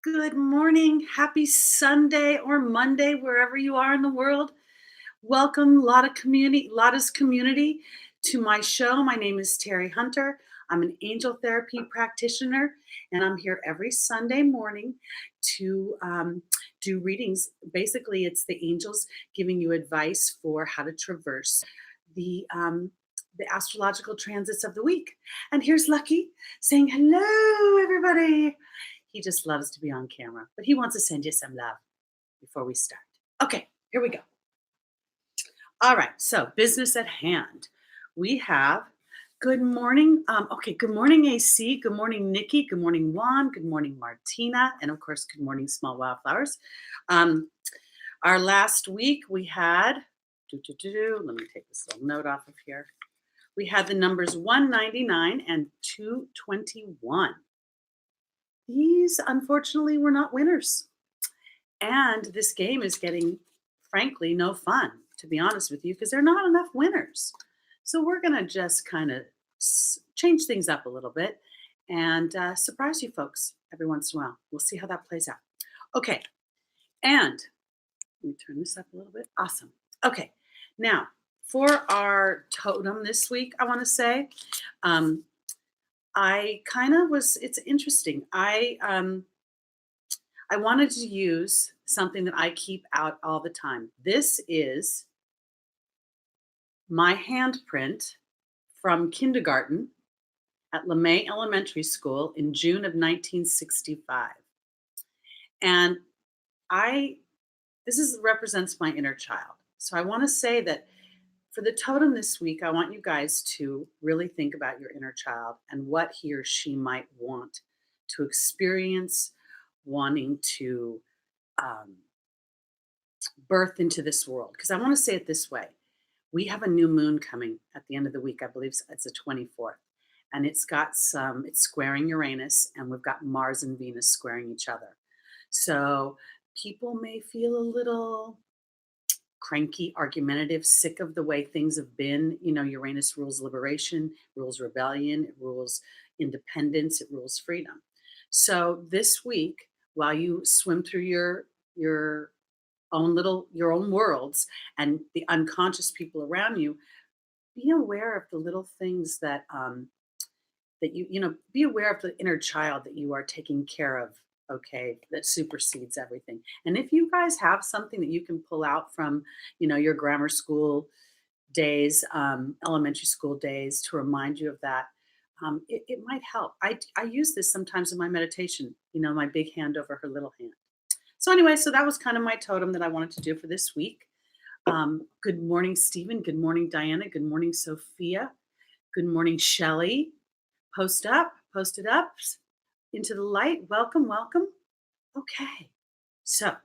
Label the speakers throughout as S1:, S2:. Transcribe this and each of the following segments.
S1: Good morning. Happy Sunday or Monday, wherever you are in the world. Welcome, Lada's community, to my show. My name is Teri Hunter. I'm an angel therapy practitioner, and I'm here every Sunday morning to do readings. Basically, it's the angels giving you advice for how to traverse the um, the astrological transits of the week. And here's Lucky saying hello, everybody. He just loves to be on camera, but he wants to send you some love before we start. Okay, here we go. All right, so business at hand. We have good morning. Okay, good morning, AC. Good morning, Nikki. Good morning, Juan. Good morning, Martina. And of course, good morning, Small Wildflowers. Um, our last week we had, let me take this little note off of here. We had the numbers 199 and 221. These, unfortunately, were not winners. And this game is getting, frankly, no fun, to be honest with you, because there are not enough winners. So we're going to just kind of change things up a little bit and surprise you folks every once in a while. We'll see how that plays out. Okay. And let me turn this up a little bit. Awesome. Okay. Now, for our totem this week, I want to say, I kind of was, it's interesting. I wanted to use something that I keep out all the time. This is my handprint from kindergarten at LeMay Elementary School in June of 1965. And I represents my inner child. So I want to say that for the totem this week, I want you guys to really think about your inner child and what he or she might want to experience, wanting to um, birth into this world. Because I want to say it this way: we have a new moon coming at the end of the week. I believe it's the 24th. And it's squaring Uranus, and we've got Mars and Venus squaring each other. So people may feel a little cranky, argumentative, sick of the way things have been. You know, Uranus rules liberation, rules rebellion, it rules independence, it rules freedom. So this week, while you swim through your your own worlds and the unconscious people around you, be aware of the little things that be aware of the inner child that you are taking care of, okay, that supersedes everything. And if you guys have something that you can pull out from, your grammar school days, elementary school days, to remind you of that, it might help. I use this sometimes in my meditation, my big hand over her little hand. So anyway, so that was kind of my totem that I wanted to do for this week. Good morning, Stephen. Good morning, Diana. Good morning, Sophia. Good morning, Shelley. Post it up into the light. Welcome, welcome. Okay. So,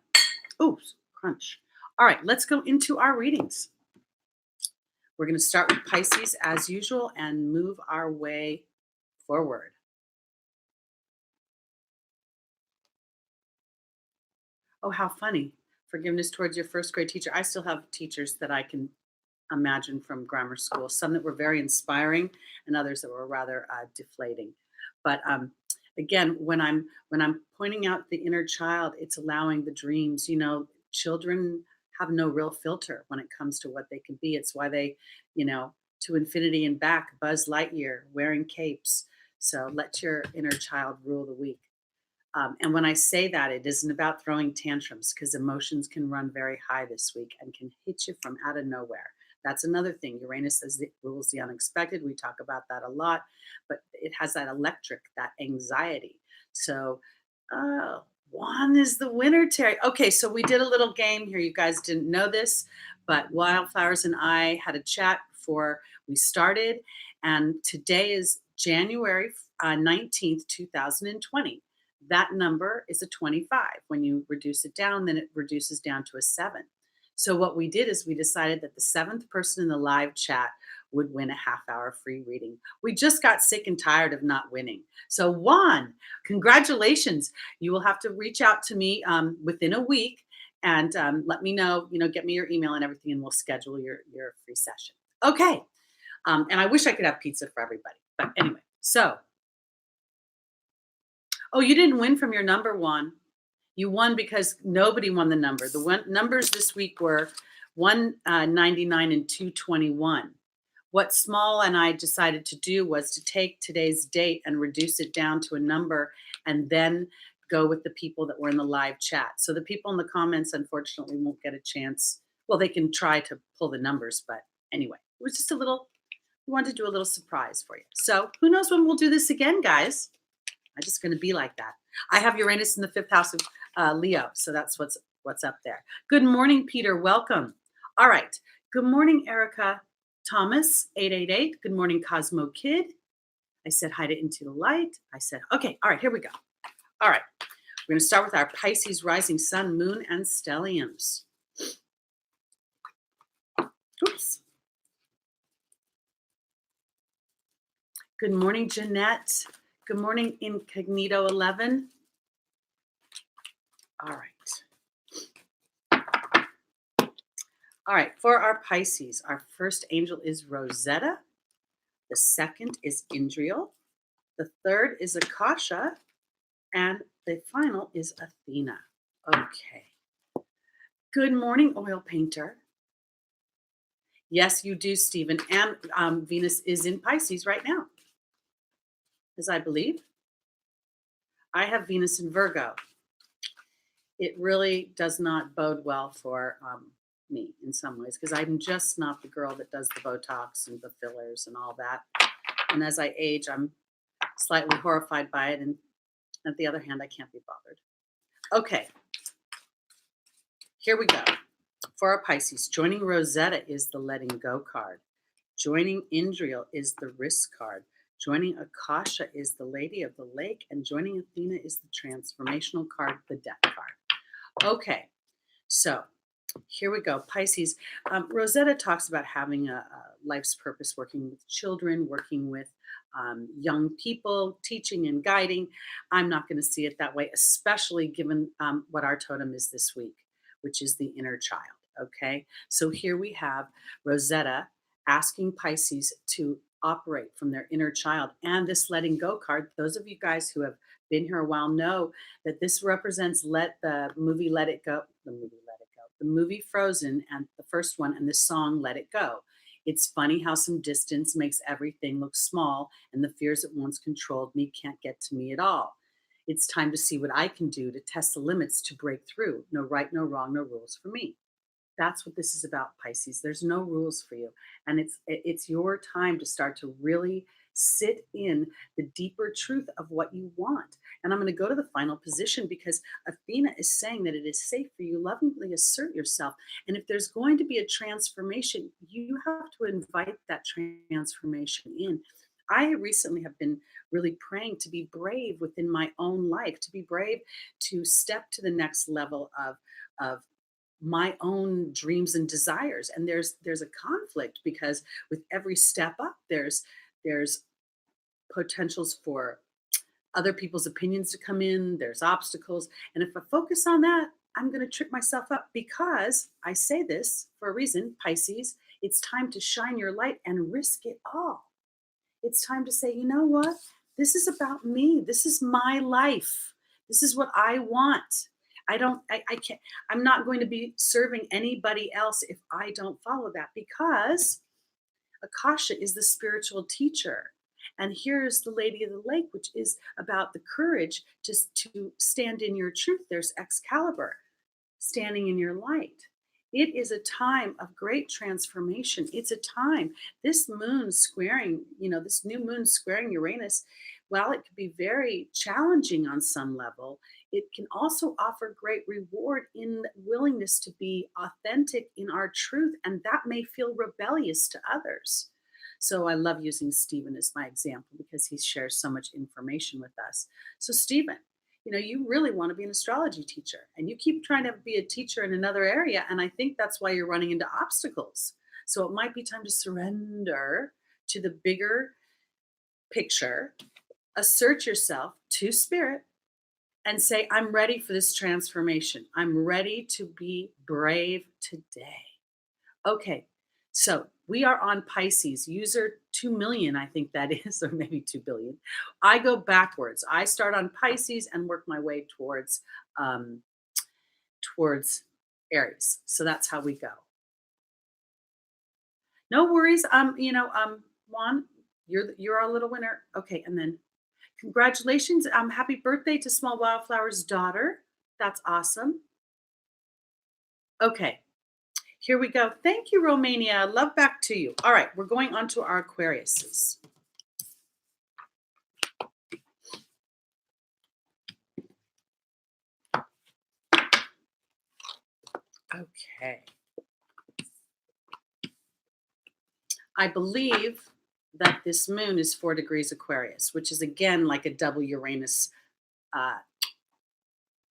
S1: oops, crunch. All right, let's go into our readings. We're going to start with Pisces as usual and move our way forward. Oh, how funny. Forgiveness towards your first grade teacher. I still have teachers that I can imagine from grammar school, some that were very inspiring and others that were rather deflating. But again, when I'm pointing out the inner child, it's allowing the dreams. Children have no real filter when it comes to what they can be. It's why they, to infinity and back, Buzz Lightyear wearing capes. So let your inner child rule the week. And when I say that, it isn't about throwing tantrums, because emotions can run very high this week and can hit you from out of nowhere. That's another thing. Uranus says it rules the unexpected. We talk about that a lot, but it has that electric, that anxiety. So, Juan is the winner, Teri. Okay, so we did a little game here. You guys didn't know this, but Wildflowers and I had a chat before we started, and today is January 19th, 2020. That number is a 25. When you reduce it down, then it reduces down to a 7. So what we did is we decided that the 7th person in the live chat would win a half-hour free reading. We just got sick and tired of not winning. So Juan, congratulations. You will have to reach out to me within a week and let me know, get me your email and everything, and we'll schedule your free session. Okay. And I wish I could have pizza for everybody. But anyway, so. Oh, you didn't win from your number one. You won because nobody won the number. The numbers this week were 199 and 221. What Small and I decided to do was to take today's date and reduce it down to a number and then go with the people that were in the live chat. So the people in the comments, unfortunately, won't get a chance. Well, they can try to pull the numbers, but anyway, it was just a little, we wanted to do a little surprise for you. So who knows when we'll do this again, guys? I'm just going to be like that. I have Uranus in the fifth house of Leo, so that's what's up there. Good morning, Peter. Welcome. All right. Good morning, Erica Thomas, 888. Good morning, Cosmo Kid. I said hi to Into the Light. I said, okay, all right, here we go. All right. We're going to start with our Pisces rising sun, moon, and stelliums. Oops. Good morning, Jeanette. Good morning, Incognito 11. All right. All right, for our Pisces, our first angel is Rosetta. The second is Indriel. The third is Akasha. And the final is Athena. Okay. Good morning, oil painter. Yes, you do, Stephen. And Venus is in Pisces right now, as I believe. I have Venus in Virgo. It really does not bode well for me in some ways, because I'm just not the girl that does the Botox and the fillers and all that. And as I age, I'm slightly horrified by it. And on the other hand, I can't be bothered. Okay. Here we go. For our Pisces, joining Rosetta is the letting go card. Joining Indriel is the risk card. Joining Akasha is the Lady of the Lake. And joining Athena is the transformational card, the Death card. Okay, so here we go. Pisces. Rosetta talks about having a life's purpose, working with children, working with young people, teaching and guiding. I'm not going to see it that way, especially given what our totem is this week, which is the inner child. Okay, so here we have Rosetta asking Pisces to operate from their inner child. And this letting go card, those of you guys who have been here a while know that this represents the movie Let It Go, the movie Frozen, and the first one, and the song Let It Go. It's funny how some distance makes everything look small, and the fears that once controlled me can't get to me at all. It's time to see what I can do to test the limits to break through. No right, no wrong, no rules for me. That's what this is about, Pisces. There's no rules for you. And it's your time to start to really sit in the deeper truth of what you want. And I'm going to go to the final position because Athena is saying that it is safe for you lovingly assert yourself. And if there's going to be a transformation, you have to invite that transformation in. I recently have been really praying to be brave within my own life, to be brave to step to the next level of my own dreams and desires. And there's a conflict because with every step up, there's potentials for other people's opinions to come in, there's obstacles. And if I focus on that, I'm going to trip myself up, because I say this for a reason, Pisces. It's time to shine your light and risk it all. It's time to say, you know what? This is about me. This is my life. This is what I want. I can't, I'm not going to be serving anybody else if I don't follow that, because Akasha is the spiritual teacher. And here's the Lady of the Lake, which is about the courage just to stand in your truth. There's Excalibur, standing in your light. It is a time of great transformation. It's a time, this moon squaring, this new moon squaring Uranus, while it could be very challenging on some level, it can also offer great reward in willingness to be authentic in our truth. And that may feel rebellious to others. So I love using Stephen as my example because he shares so much information with us. So Stephen, you really want to be an astrology teacher, and you keep trying to be a teacher in another area. And I think that's why you're running into obstacles. So it might be time to surrender to the bigger picture, assert yourself to spirit, and say, I'm ready for this transformation. I'm ready to be brave today. Okay, so we are on Pisces, user 2 million, I think that is, or maybe 2 billion. I go backwards. I start on Pisces and work my way towards towards Aries. So that's how we go. No worries. Juan, you're our little winner. Okay, and then congratulations. Happy birthday to Small Wildflower's daughter. That's awesome. Okay, here we go. Thank you, Romania. Love back to you. All right, we're going on to our Aquariuses. Okay. I believe that this moon is 4 degrees Aquarius, which is again like a double Uranus uh,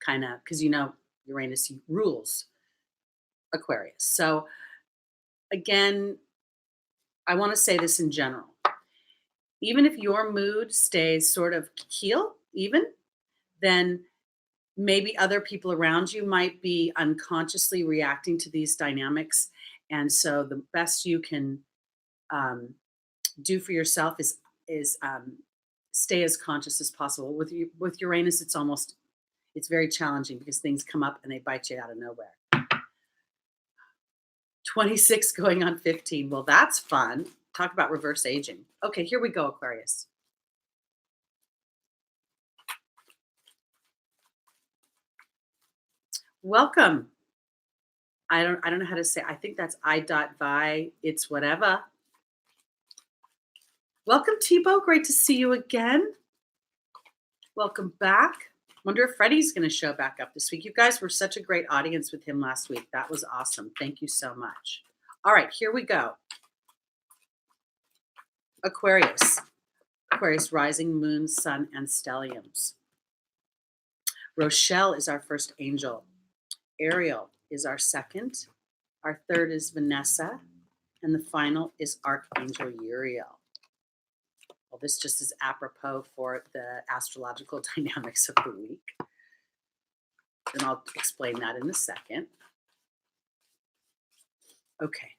S1: kind of, because Uranus rules Aquarius. So again, I want to say this in general. Even if your mood stays sort of keel, even, then maybe other people around you might be unconsciously reacting to these dynamics. And so the best you can um, do for yourself is stay as conscious as possible. With Uranus, it's very challenging because things come up and they bite you out of nowhere. 26 going on 15. Well, that's fun. Talk about reverse aging. Okay, here we go, Aquarius. Welcome. I don't know how to say. I think that's I.vi. It's whatever. Welcome, Tebow. Great to see you again. Welcome back. Wonder if Freddie's going to show back up this week. You guys were such a great audience with him last week. That was awesome. Thank you so much. All right, here we go. Aquarius. Aquarius, rising, moon, sun, and stelliums. Rochelle is our first angel. Ariel is our second. Our third is Vanessa. And the final is Archangel Uriel. Well, this just is apropos for the astrological dynamics of the week. And I'll explain that in a second. Okay.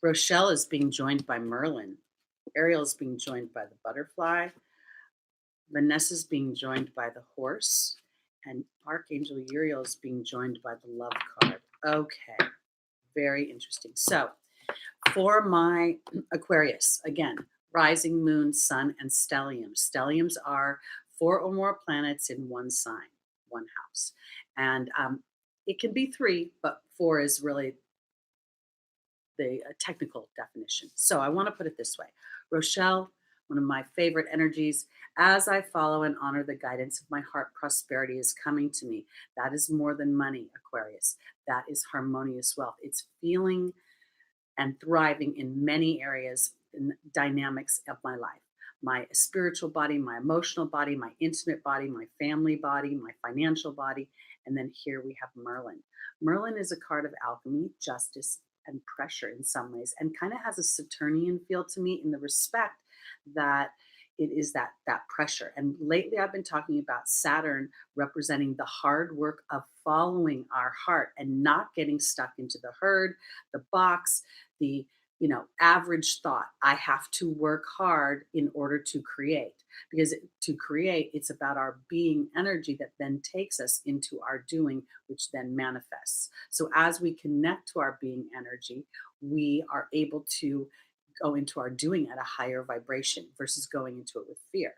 S1: Rochelle is being joined by Merlin. Ariel is being joined by the butterfly. Vanessa's being joined by the horse. And Archangel Uriel is being joined by the love card. Okay. Very interesting. So for my Aquarius, again, rising, moon, sun, and stelliums. Stelliums are 4 or more planets in one sign, one house. And it can be 3, but 4 is really the technical definition. So I want to put it this way. Rochelle, one of my favorite energies, as I follow and honor the guidance of my heart, prosperity is coming to me. That is more than money, Aquarius. That is harmonious wealth. It's feeling and thriving in many areas and dynamics of my life. My spiritual body, my emotional body, my intimate body, my family body, my financial body. And then here we have Merlin. Merlin is a card of alchemy, justice, and pressure in some ways, and kind of has a Saturnian feel to me in the respect that it is that pressure. And lately I've been talking about Saturn representing the hard work of following our heart and not getting stuck into the herd, the box, the average thought. I have to work hard in order to create, because to create, it's about our being energy that then takes us into our doing, which then manifests. So as we connect to our being energy, we are able to go into our doing at a higher vibration versus going into it with fear.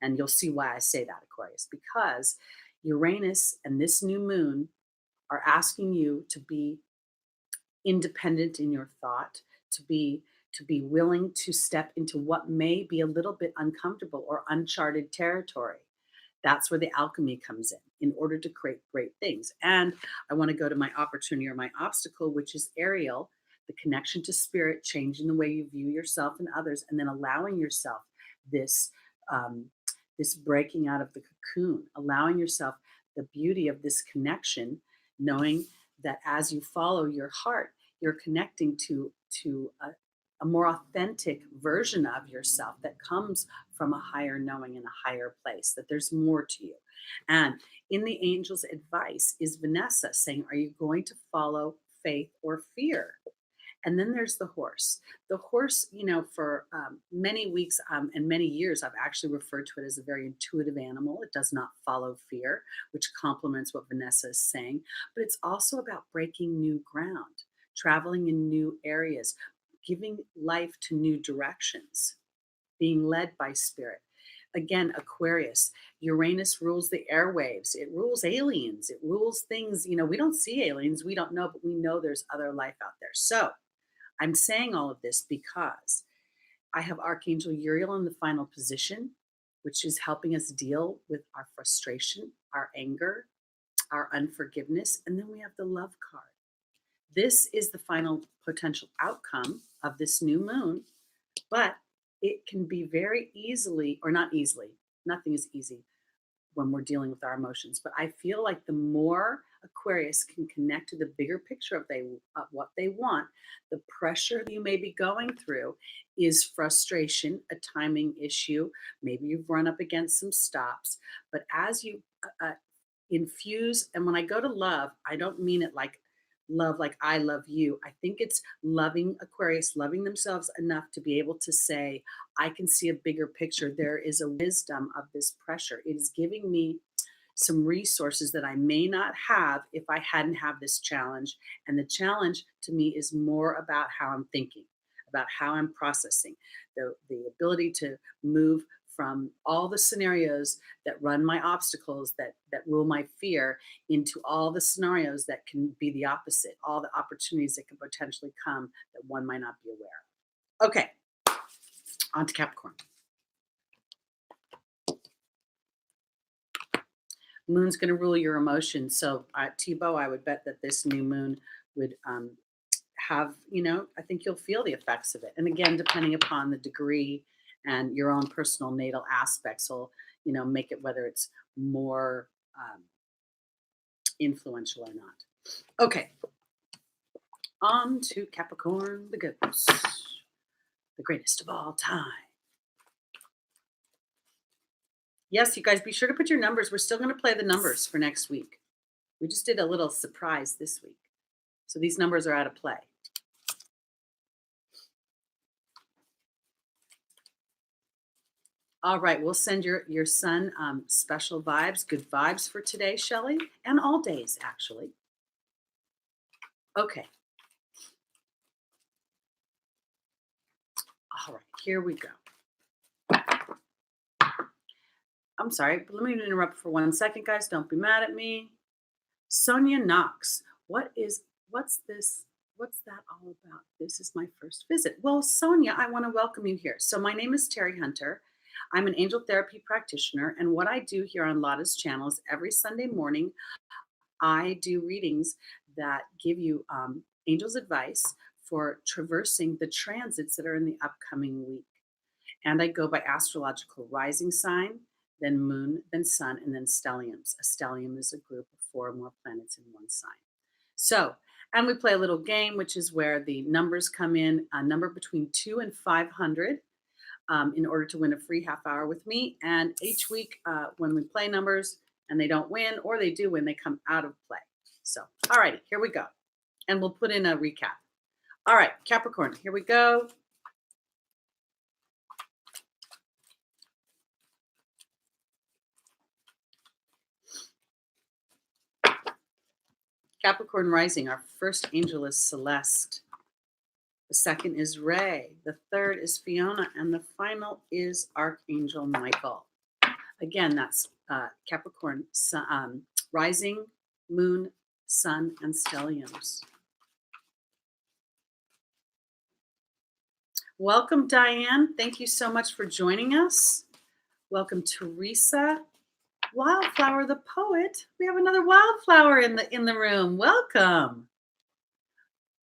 S1: And you'll see why I say that, Aquarius, because Uranus and this new moon are asking you to be independent in your thought, to be willing to step into what may be a little bit uncomfortable or uncharted territory. That's where the alchemy comes in order to create great things. And I want to go to my opportunity or my obstacle, which is Ariel, the connection to spirit, changing the way you view yourself and others, and then allowing yourself this this breaking out of the cocoon, allowing yourself the beauty of this connection, knowing that as you follow your heart, you're connecting to a more authentic version of yourself that comes from a higher knowing and a higher place, that there's more to you. And in the angel's advice is Vanessa saying, are you going to follow faith or fear? And then there's the horse. The horse, for many weeks and many years, I've actually referred to it as a very intuitive animal. It does not follow fear, which complements what Vanessa is saying. But it's also about breaking new ground, traveling in new areas, giving life to new directions, being led by spirit. Again, Aquarius, Uranus rules the airwaves. It rules aliens. It rules things. We don't see aliens. We don't know, but we know there's other life out there. So I'm saying all of this because I have Archangel Uriel in the final position, which is helping us deal with our frustration, our anger, our unforgiveness. And then we have the love card. This is the final potential outcome of this new moon, but it can be very easily, or not easily, nothing is easy when we're dealing with our emotions. But I feel like the more Aquarius can connect to the bigger picture of what they want, the pressure you may be going through is frustration, a timing issue. Maybe you've run up against some stops. But as you infuse, and when I go to love, I don't mean it like love, like I love you. I think it's loving Aquarius, loving themselves enough to be able to say, I can see a bigger picture. There is a wisdom of this pressure. It is giving me some resources that I may not have if I hadn't have this challenge. And the challenge to me is more about how I'm thinking, about how I'm processing, the ability to move from all the scenarios that run my obstacles, that rule my fear, into all the scenarios that can be the opposite, all the opportunities that can potentially come that one might not be aware of. Okay, on to Capricorn. Moon's going to rule your emotions. So, Tebow, I would bet that this new moon would have, I think you'll feel the effects of it. And again, depending upon the degree and your own personal natal aspects will, make it whether it's more influential or not. Okay, on to Capricorn, the goats, the greatest of all time. Yes, you guys, be sure to put your numbers. We're still going to play the numbers for next week. We just did a little surprise this week. So these numbers are out of play. All right, we'll send your son special vibes, good vibes for today, Shelley, and all days, actually. Okay. All right, here we go. I'm sorry, but let me interrupt for 1 second, guys. Don't be mad at me. Sonia Knox, what's this? What's that all about? This is my first visit. Well, Sonia, I want to welcome you here. So my name is Teri Hunter. I'm an angel therapy practitioner, and what I do here on Lada's channel is every Sunday morning, I do readings that give you angel's advice for traversing the transits that are in the upcoming week. And I go by astrological rising sign, then moon, then sun, and then stelliums. A stellium is a group of 4 or more planets in one sign. So, and we play a little game, which is where the numbers come in, a number between 2 and 500, in order to win a free half hour with me. And each week, when we play numbers and they don't win, or they do win, they come out of play. So, all righty, here we go. And we'll put in a recap. All right, Capricorn, here we go. Capricorn rising, our first angel is Celeste. The second is Ray. The third is Fiona. And the final is Archangel Michael. Again, that's Capricorn rising, moon, sun, and stelliums. Welcome, Diane. Thank you so much for joining us. Welcome, Teresa. Wildflower the poet. We have another wildflower in the room. Welcome.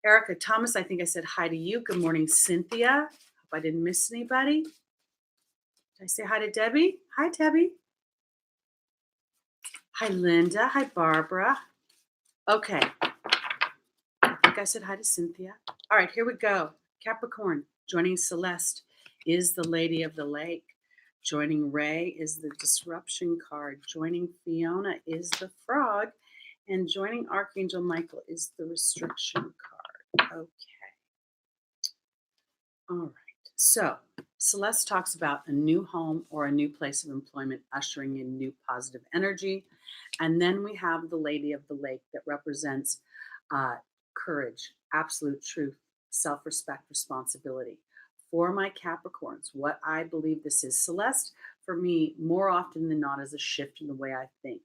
S1: Erica Thomas, I think I said hi to you. Good morning, Cynthia. Hope I didn't miss anybody. Did I say hi to Debbie? Hi, Debbie. Hi, Linda. Hi, Barbara. Okay. I think I said hi to Cynthia. All right, here we go. Capricorn, joining Celeste is the Lady of the Lake. Joining Ray is the Disruption card. Joining Fiona is the Frog. And joining Archangel Michael is the Restriction card. Okay. All right. So Celeste talks about a new home or a new place of employment ushering in new positive energy. And then we have the Lady of the Lake that represents uh, courage, absolute truth, self respect, responsibility. For my Capricorns, what I believe this is Celeste, for me, more often than not, is a shift in the way I think.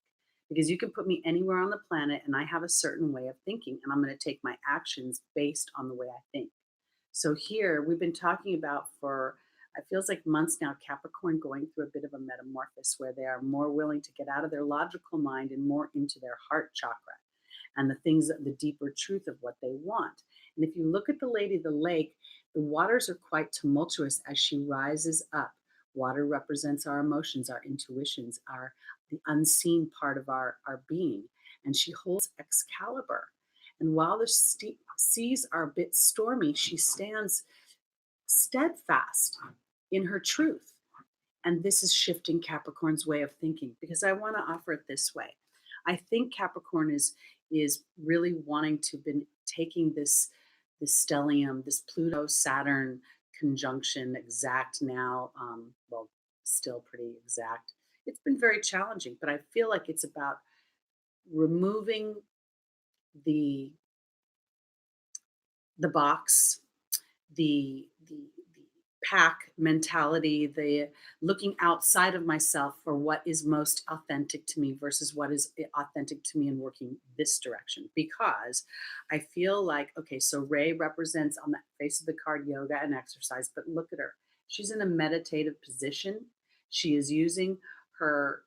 S1: Because you can put me anywhere on the planet and I have a certain way of thinking, and I'm going to take my actions based on the way I think. So here we've been talking about for it feels like months now Capricorn going through a bit of a metamorphosis where they are more willing to get out of their logical mind and more into their heart chakra and the things the deeper truth of what they want. And if you look at the Lady of the Lake, the waters are quite tumultuous as she rises up. Water represents our emotions, our intuitions, our the unseen part of our being. And she holds Excalibur. And while the seas are a bit stormy, she stands steadfast in her truth. And this is shifting Capricorn's way of thinking because I want to offer it this way. I think Capricorn is really wanting to been taking this stellium, this Pluto Saturn conjunction exact now, well, still pretty exact. It's been very challenging, but I feel like it's about removing the the box, the pack mentality, the looking outside of myself for what is most authentic to me versus what is authentic to me and working this direction. Because I feel like, okay, so Ray represents on the face of the card yoga and exercise, but look at her. She's in a meditative position. She is using her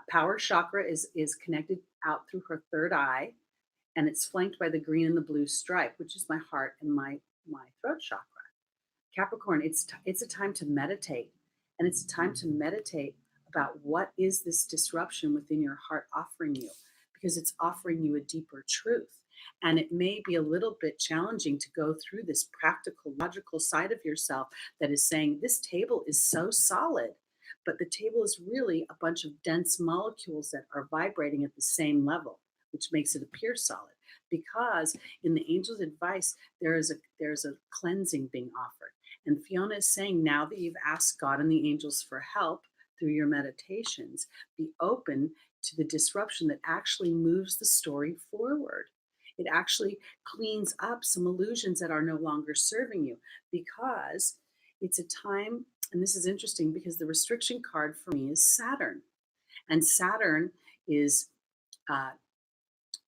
S1: power chakra is connected out through her third eye, and it's flanked by the green and the blue stripe, which is my heart and my throat chakra. Capricorn, it's a time to meditate, and it's a time to meditate about what is this disruption within your heart offering you, because it's offering you a deeper truth. And it may be a little bit challenging to go through this practical, logical side of yourself that is saying this table is so solid, but the table is really a bunch of dense molecules that are vibrating at the same level, which makes it appear solid. Because in the angel's advice, there's a cleansing being offered. And Fiona is saying, now that you've asked God and the angels for help through your meditations, be open to the disruption that actually moves the story forward. It actually cleans up some illusions that are no longer serving you, because it's a time, and this is interesting because the restriction card for me is Saturn. And Saturn is uh,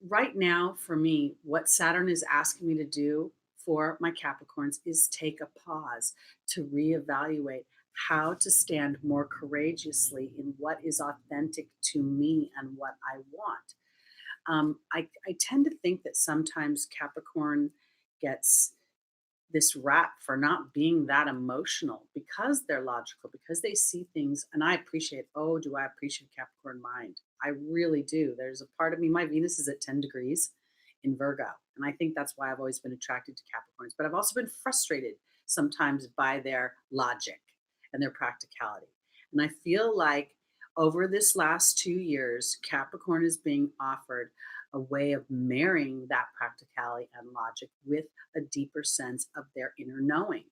S1: right now for me, what Saturn is asking me to do for my Capricorns is take a pause to reevaluate how to stand more courageously in what is authentic to me and what I want. I tend to think that sometimes Capricorn gets this rap for not being that emotional because they're logical, because they see things. And I appreciate, oh, do I appreciate Capricorn mind? I really do. There's a part of me, my Venus is at 10 degrees in Virgo. And I think that's why I've always been attracted to Capricorns. But I've also been frustrated sometimes by their logic and their practicality. And I feel like over this last 2 years, Capricorn is being offered a way of marrying that practicality and logic with a deeper sense of their inner knowing.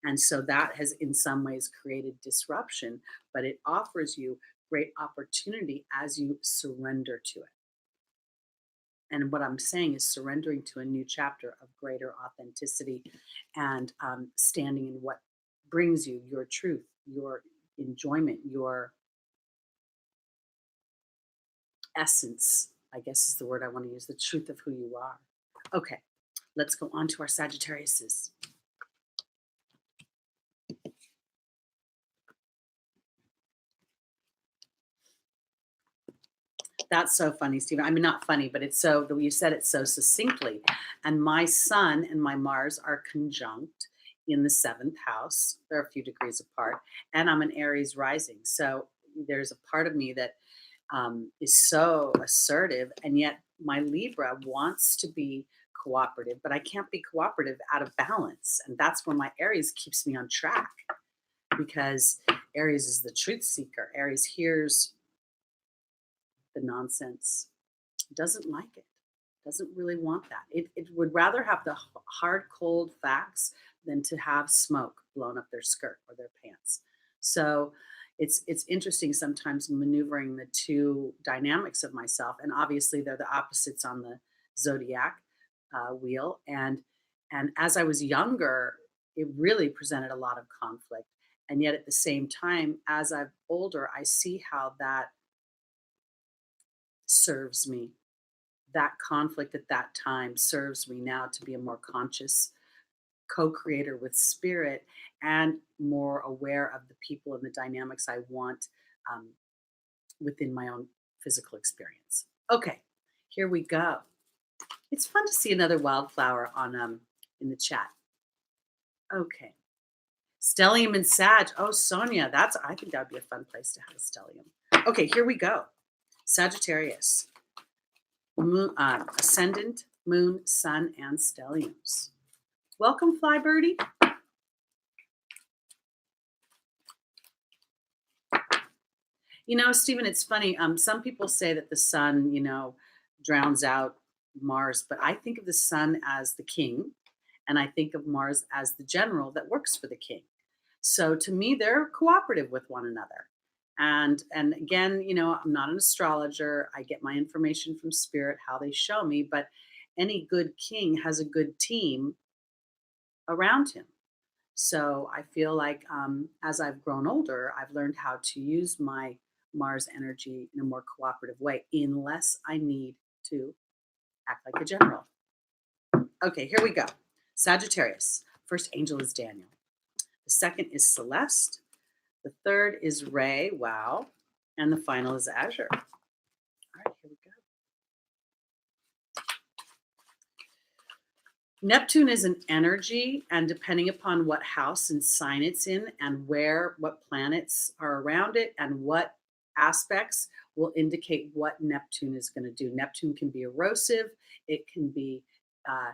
S1: And so that has, in some ways, created disruption, but it offers you great opportunity as you surrender to it. And what I'm saying is surrendering to a new chapter of greater authenticity and standing in what brings you your truth, your enjoyment, your essence, I guess is the word I want to use, the truth of who you are. Okay, let's go on to our Sagittariuses. That's so funny, Stephen. I mean, not funny, but it's so, you said it so succinctly. And my sun and my Mars are conjunct in the seventh house. They're a few degrees apart. And I'm an Aries rising. So there's a part of me that is so assertive. And yet my Libra wants to be cooperative, but I can't be cooperative out of balance. And that's where my Aries keeps me on track, because Aries is the truth seeker. Aries hears the nonsense, doesn't like it. doesn't really want that. It would rather have the hard, cold facts than to have smoke blown up their skirt or their pants. So it's interesting sometimes maneuvering the two dynamics of myself, and obviously they're the opposites on the zodiac wheel. And as I was younger, it really presented a lot of conflict. And yet at the same time, as I'm older, I see how that serves me. That conflict at that time serves me now to be a more conscious co-creator with spirit and more aware of the people and the dynamics I want um, within my own physical experience. Okay, here we go. It's fun to see another wildflower on in the chat. Okay, stellium and Sag. Oh, Sonia, that's I think that would be a fun place to have a stellium. Okay, here we go. Sagittarius, moon, ascendant, moon, sun, and stelliums. Welcome, Fly Birdie. You know, Stephen, it's funny. Some people say that the sun, drowns out Mars, but I think of the sun as the king, and I think of Mars as the general that works for the king. So to me, they're cooperative with one another. And again, I'm not an astrologer. I get my information from spirit, how they show me, but any good king has a good team around him. So I feel like as I've grown older, I've learned how to use my Mars energy in a more cooperative way, unless I need to act like a general. Okay, here we go. Sagittarius. First angel is Daniel. The second is Celeste. The third is Ray. Wow. And the final is Azure. All right, here we go. Neptune is an energy, and depending upon what house and sign it's in, and what planets are around it, and what aspects will indicate what Neptune is going to do. Neptune can be erosive, it can be, uh,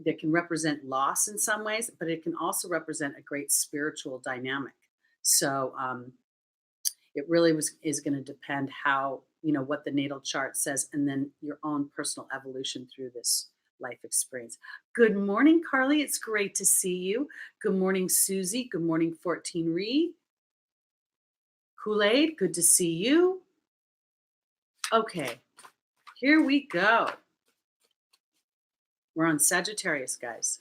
S1: that can represent loss in some ways, but it can also represent a great spiritual dynamic. So it really is going to depend how, what the natal chart says, and then your own personal evolution through this life experience. Good morning, Carly. It's great to see you. Good morning, Susie. Good morning, 14 Reed. Kool-Aid, good to see you. Okay, here we go. We're on Sagittarius, guys.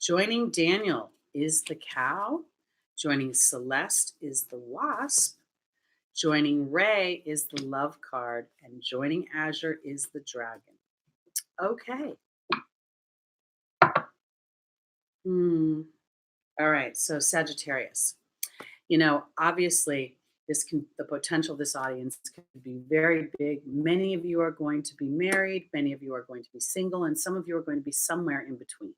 S1: Joining Daniel is the cow. Joining Celeste is the wasp. Joining Ray is the love card. And joining Azure is the dragon. Okay. All right, so Sagittarius. Obviously, the potential of this audience could be very big. Many of you are going to be married, many of you are going to be single, and some of you are going to be somewhere in between.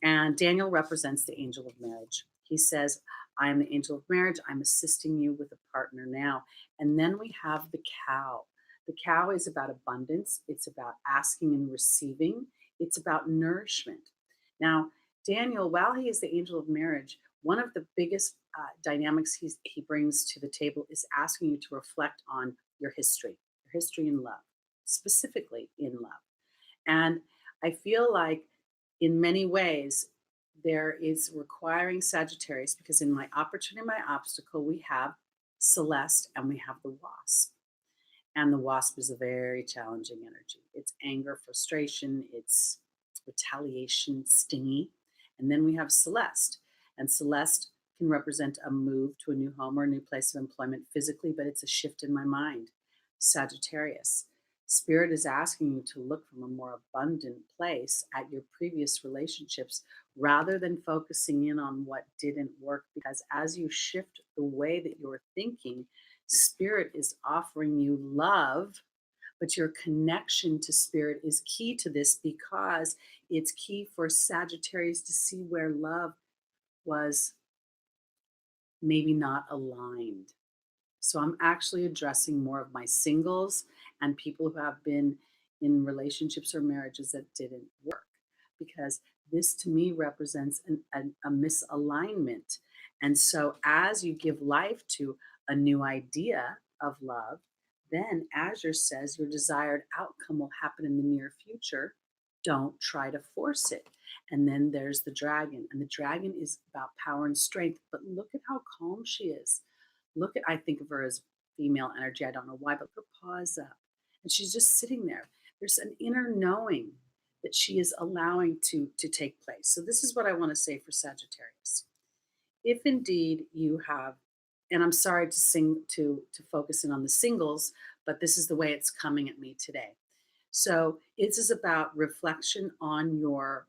S1: And Daniel represents the angel of marriage. He says, I am the angel of marriage. I'm assisting you with a partner now. And then we have the cow. The cow is about abundance. It's about asking and receiving. It's about nourishment. Now, Daniel, while he is the angel of marriage, one of the biggest dynamics he brings to the table is asking you to reflect on your history in love, specifically in love. And I feel like in many ways, there is requiring Sagittarius, because in my opportunity, my obstacle, we have Celeste and we have the wasp. And the wasp is a very challenging energy. It's anger, frustration, it's retaliation, stingy. And then we have Celeste. And Celeste can represent a move to a new home or a new place of employment physically, but it's a shift in my mind. Sagittarius. Spirit is asking you to look from a more abundant place at your previous relationships rather than focusing in on what didn't work. Because as you shift the way that you're thinking, Spirit is offering you love, but your connection to Spirit is key to this, because it's key for Sagittarius to see where love was maybe not aligned. So I'm actually addressing more of my singles and people who have been in relationships or marriages that didn't work, because this to me represents a misalignment. And so as you give life to a new idea of love, Then Azure says your desired outcome will happen in the near future. Don't try to force it. And then there's the dragon. And the dragon is about power and strength. But look at how calm she is. I think of her as female energy. I don't know why, but her paw is up. And she's just sitting there. There's an inner knowing that she is allowing to take place. So this is what I want to say for Sagittarius. If indeed you have, and I'm sorry to focus in on the singles, but this is the way it's coming at me today. So it is about reflection on your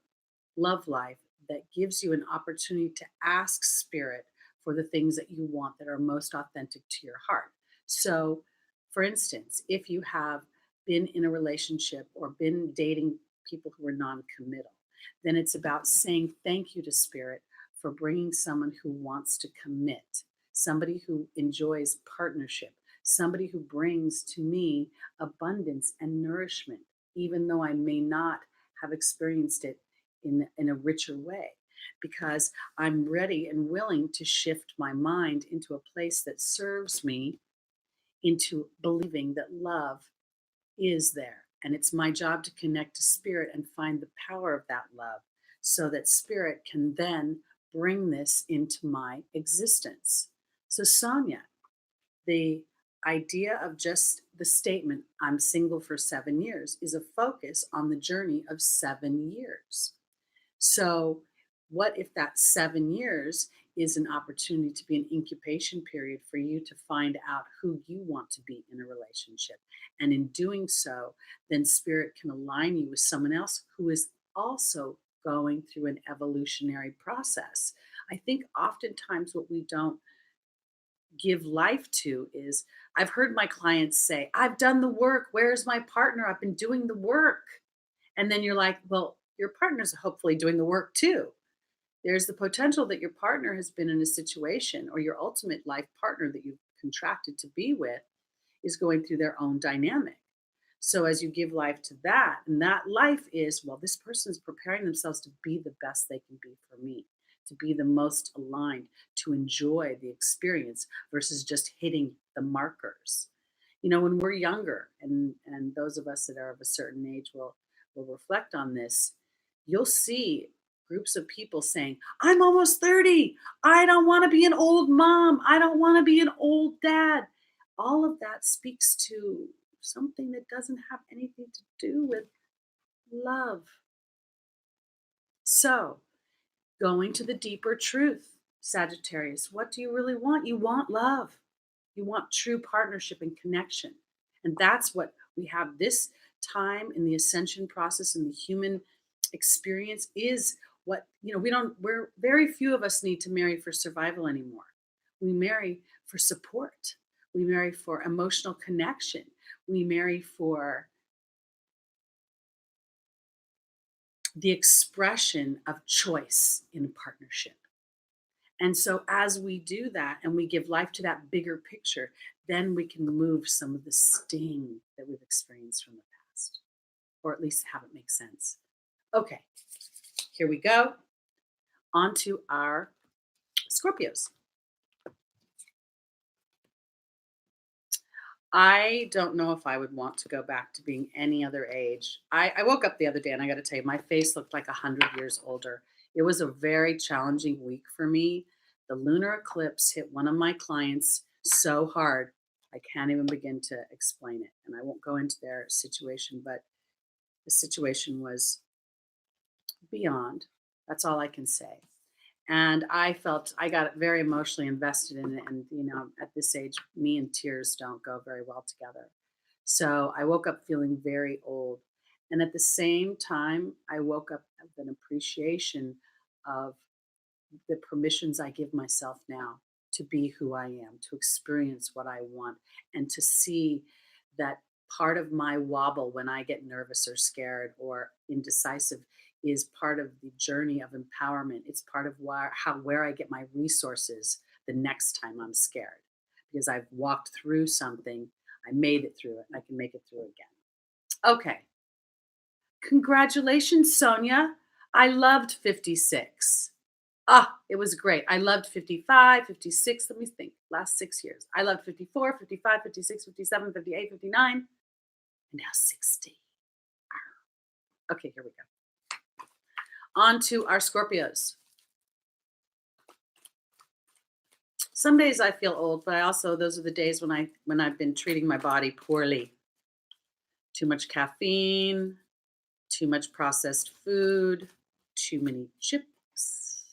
S1: love life that gives you an opportunity to ask spirit for the things that you want that are most authentic to your heart. So, for instance, if you have been in a relationship or been dating people who are non committal, then it's about saying thank you to spirit for bringing someone who wants to commit, somebody who enjoys partnership, somebody who brings to me abundance and nourishment, even though I may not have experienced it in a richer way, because I'm ready and willing to shift my mind into a place that serves me, into believing that love is there. And it's my job to connect to spirit and find the power of that love so that spirit can then bring this into my existence. So, Sonia, the idea of just the statement, I'm single for 7 years, is a focus on the journey of 7 years. So, what if that 7 years is an opportunity to be an incubation period for you to find out who you want to be in a relationship? And in doing so, then spirit can align you with someone else who is also going through an evolutionary process. I think oftentimes what we don't give life to is, I've heard my clients say, I've done the work. Where's my partner? I've been doing the work. And then you're like, well, your partner's hopefully doing the work too. There's the potential that your partner has been in a situation, or your ultimate life partner that you've contracted to be with is going through their own dynamic. So as you give life to that, and that life is, well, this person is preparing themselves to be the best they can be for me, to be the most aligned, to enjoy the experience versus just hitting the markers. When we're younger, and those of us that are of a certain age will reflect on this, you'll see groups of people saying, I'm almost 30. I don't want to be an old mom. I don't want to be an old dad. All of that speaks to something that doesn't have anything to do with love. So, going to the deeper truth, Sagittarius, what do you really want? You want love. You want true partnership and connection. And that's what we have this time in the ascension process and the human experience is what, we're very few of us need to marry for survival anymore. We marry for support. We marry for emotional connection. We marry for the expression of choice in a partnership. And so, as we do that and we give life to that bigger picture, then we can move some of the sting that we've experienced from the past, or at least have it make sense. Okay, here we go. On to our Scorpios. I don't know if I would want to go back to being any other age. I woke up the other day and I got to tell you, my face looked like 100 years older. It was a very challenging week for me. The lunar eclipse hit one of my clients so hard, I can't even begin to explain it. And I won't go into their situation, but the situation was beyond. That's all I can say. And I got very emotionally invested in it. And, at this age, me and tears don't go very well together. So I woke up feeling very old. And at the same time, I woke up with an appreciation of the permissions I give myself now to be who I am, to experience what I want, and to see that part of my wobble when I get nervous or scared or indecisive is part of the journey of empowerment. It's part of where I get my resources the next time I'm scared, because I've walked through something, I made it through it, and I can make it through again. Okay. Congratulations, Sonia. I loved 56. It was great. I loved 55, 56. Let me think. Last 6 years. I loved 54, 55, 56, 57, 58, 59, and now 60. Okay, here we go. On to our Scorpios. Some days I feel old, but I also those are the days when I've been treating my body poorly. Too much caffeine, too much processed food, too many chips.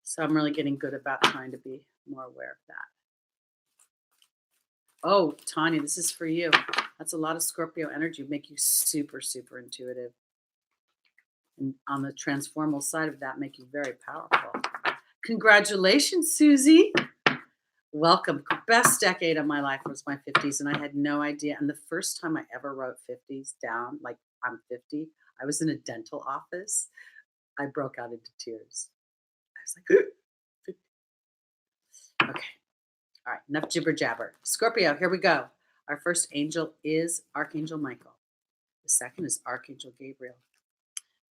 S1: So I'm really getting good about trying to be more aware of that. Oh, Tanya, this is for you. That's a lot of Scorpio energy. Make you super, super intuitive. And on the transformal side of that, make you very powerful. Congratulations, Susie. Welcome. Best decade of my life was my 50s, and I had no idea. And the first time I ever wrote 50s down, like I'm 50, I was in a dental office. I broke out into tears. I was like, 50. Okay. All right. Enough jibber jabber. Scorpio, here we go. Our first angel is Archangel Michael. The second is Archangel Gabriel.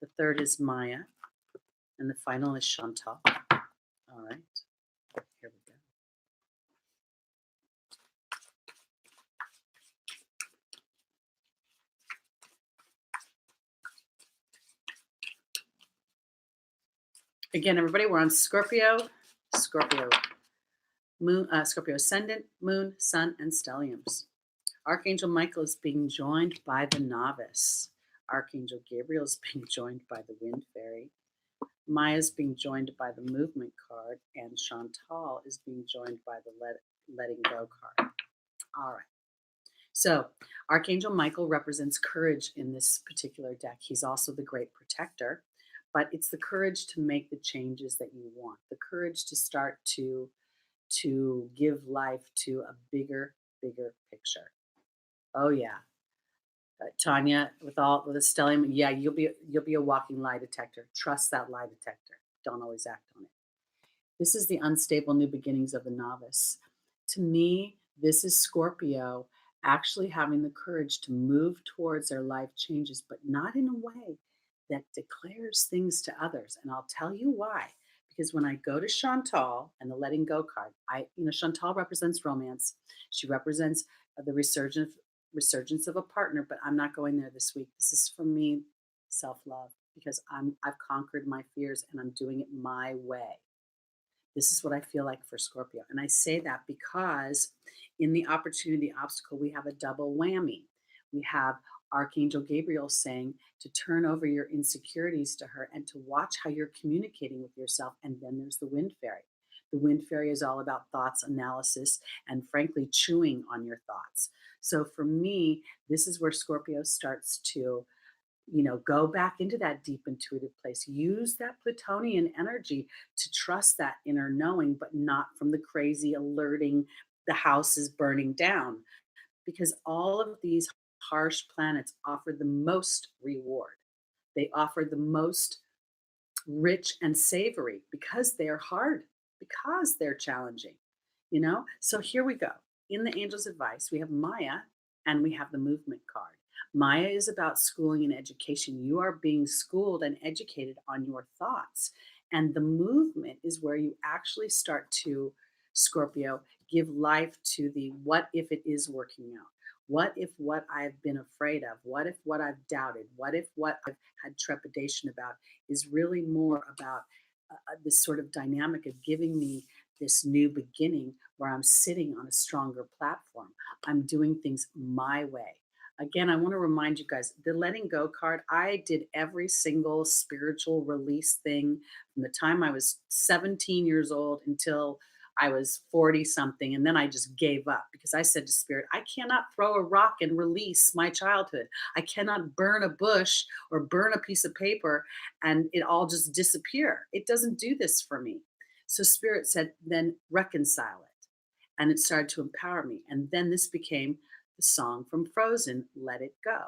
S1: The third is Maya. And the final is Chantal. All right. Here we go. Again, everybody, we're on Scorpio, Moon, Scorpio ascendant, Moon, Sun, and stelliums. Archangel Michael is being joined by the novice. Archangel Gabriel is being joined by the wind fairy. Maya is being joined by the movement card, and Chantal is being joined by the letting go card. All right. So Archangel Michael represents courage in this particular deck. He's also the great protector, but it's the courage to make the changes that you want, the courage to start to give life to a bigger picture. Oh yeah, Tanya, with a stellium, yeah, you'll be a walking lie detector. Trust that lie detector. Don't always act on it. This is the unstable new beginnings of the novice. To me, this is Scorpio actually having the courage to move towards their life changes, but not in a way that declares things to others. And I'll tell you why. Because when I go to Chantal and the letting go card, Chantal represents romance. She represents the resurgence of a partner, but I'm not going there this week. This is for me, self-love, because I've conquered my fears and I'm doing it my way. This is what I feel like for Scorpio. And I say that because in the opportunity obstacle, we have a double whammy. We have Archangel Gabriel saying to turn over your insecurities to her and to watch how you're communicating with yourself. And then there's the wind fairy. The wind fairy is all about thoughts, analysis, and frankly, chewing on your thoughts. So for me, this is where Scorpio starts to go back into that deep intuitive place. Use that Plutonian energy to trust that inner knowing, but not from the crazy alerting the house is burning down. Because all of these harsh planets offer the most reward. They offer the most rich and savory because they're hard, because they're challenging. So here we go. In the angel's advice, we have Maya and we have the movement card. Maya is about schooling and education. You are being schooled and educated on your thoughts. And the movement is where you actually start to, Scorpio, give life to the what if it is working out? What if what I've been afraid of? What if what I've doubted? What if what I've had trepidation about is really more about this sort of dynamic of giving me this new beginning where I'm sitting on a stronger platform? I'm doing things my way. Again, I want to remind you guys the letting go card, I did every single spiritual release thing from the time I was 17 years old until I was 40 something. And then I just gave up because I said to Spirit, I cannot throw a rock and release my childhood. I cannot burn a bush or burn a piece of paper and it all just disappear. It doesn't do this for me. So Spirit said, then reconcile it. And it started to empower me. And then this became the song from Frozen, Let It Go.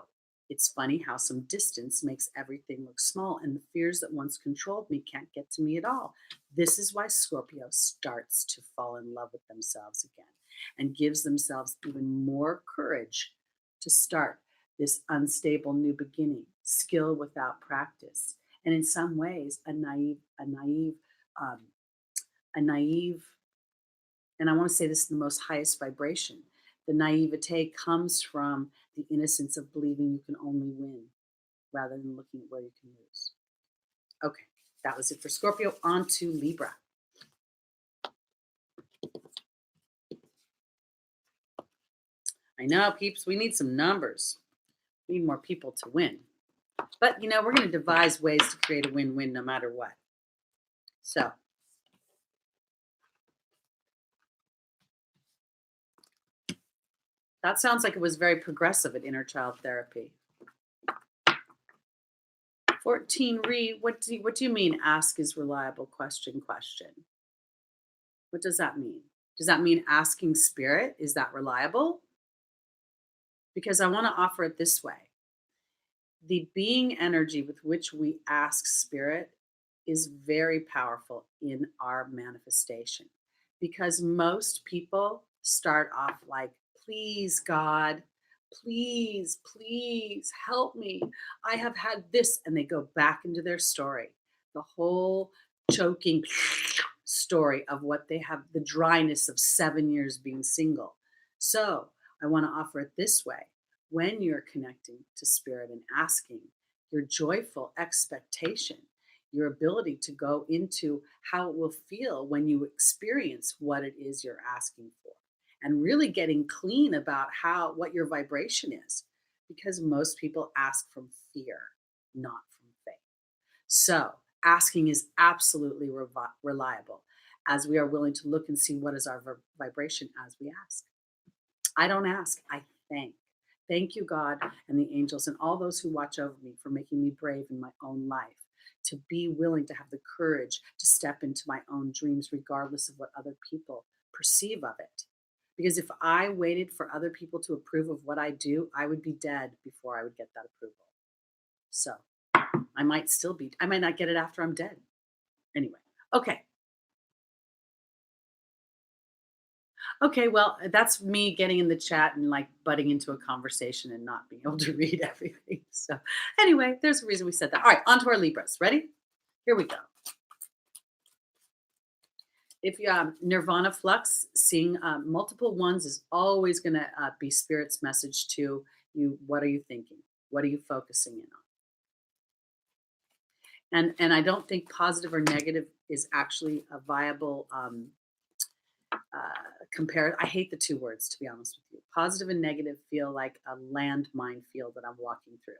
S1: It's funny how some distance makes everything look small, and the fears that once controlled me can't get to me at all. This is why Scorpio starts to fall in love with themselves again and gives themselves even more courage to start this unstable new beginning, skill without practice. and in some ways, um, a naive, and I want to say this in the most highest vibration. The naivete comes from the innocence of believing you can only win rather than looking at where you can lose. Okay, that was it for Scorpio. On to Libra. I know, peeps, we need some numbers. We need more people to win. But, we're going to devise ways to create a win-win no matter what. So, that sounds like it was very progressive at inner child therapy. 14 Re, what do you mean ask is reliable question? What does that mean? Does that mean asking spirit? Is that reliable? Because I want to offer it this way. The being energy with which we ask spirit is very powerful in our manifestation, because most people start off like, please, God, please help me. I have had this. And they go back into their story, the whole choking story of what they have, the dryness of 7 years being single. So I want to offer it this way. When you're connecting to spirit and asking, your joyful expectation, your ability to go into how it will feel when you experience what it is you're asking for, and really getting clean about what your vibration is, because most people ask from fear, not from faith. So asking is absolutely reliable, as we are willing to look and see what is our vibration as we ask. I don't ask, I thank. Thank you, God, and the angels, and all those who watch over me, for making me brave in my own life, to be willing to have the courage to step into my own dreams, regardless of what other people perceive of it. Because if I waited for other people to approve of what I do, I would be dead before I would get that approval. So I might not get it after I'm dead. Anyway, okay. Okay, well, that's me getting in the chat and like butting into a conversation and not being able to read everything. So, anyway, there's a reason we said that. All right, on to our Libras. Ready? Here we go. If you Nirvana Flux, seeing multiple ones is always going to be Spirit's message to you. What are you thinking? What are you focusing in on? And I don't think positive or negative is actually a viable compare. I hate the two words, to be honest with you. Positive and negative feel like a landmine field that I'm walking through.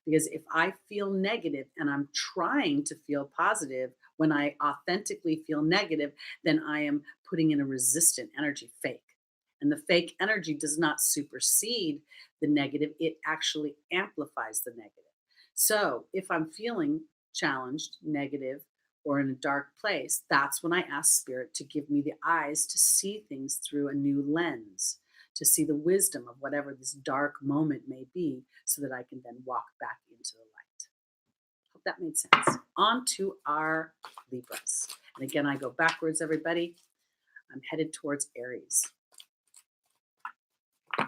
S1: Because if I feel negative and I'm trying to feel positive when I authentically feel negative, then I am putting in a resistant energy, fake. And the fake energy does not supersede the negative, it actually amplifies the negative. So if I'm feeling challenged, negative, or in a dark place, that's when I ask Spirit to give me the eyes to see things through a new lens, to see the wisdom of whatever this dark moment may be, so that I can then walk back into the light. Hope that made sense. On to our Libras. And again, I go backwards, everybody. I'm headed towards Aries.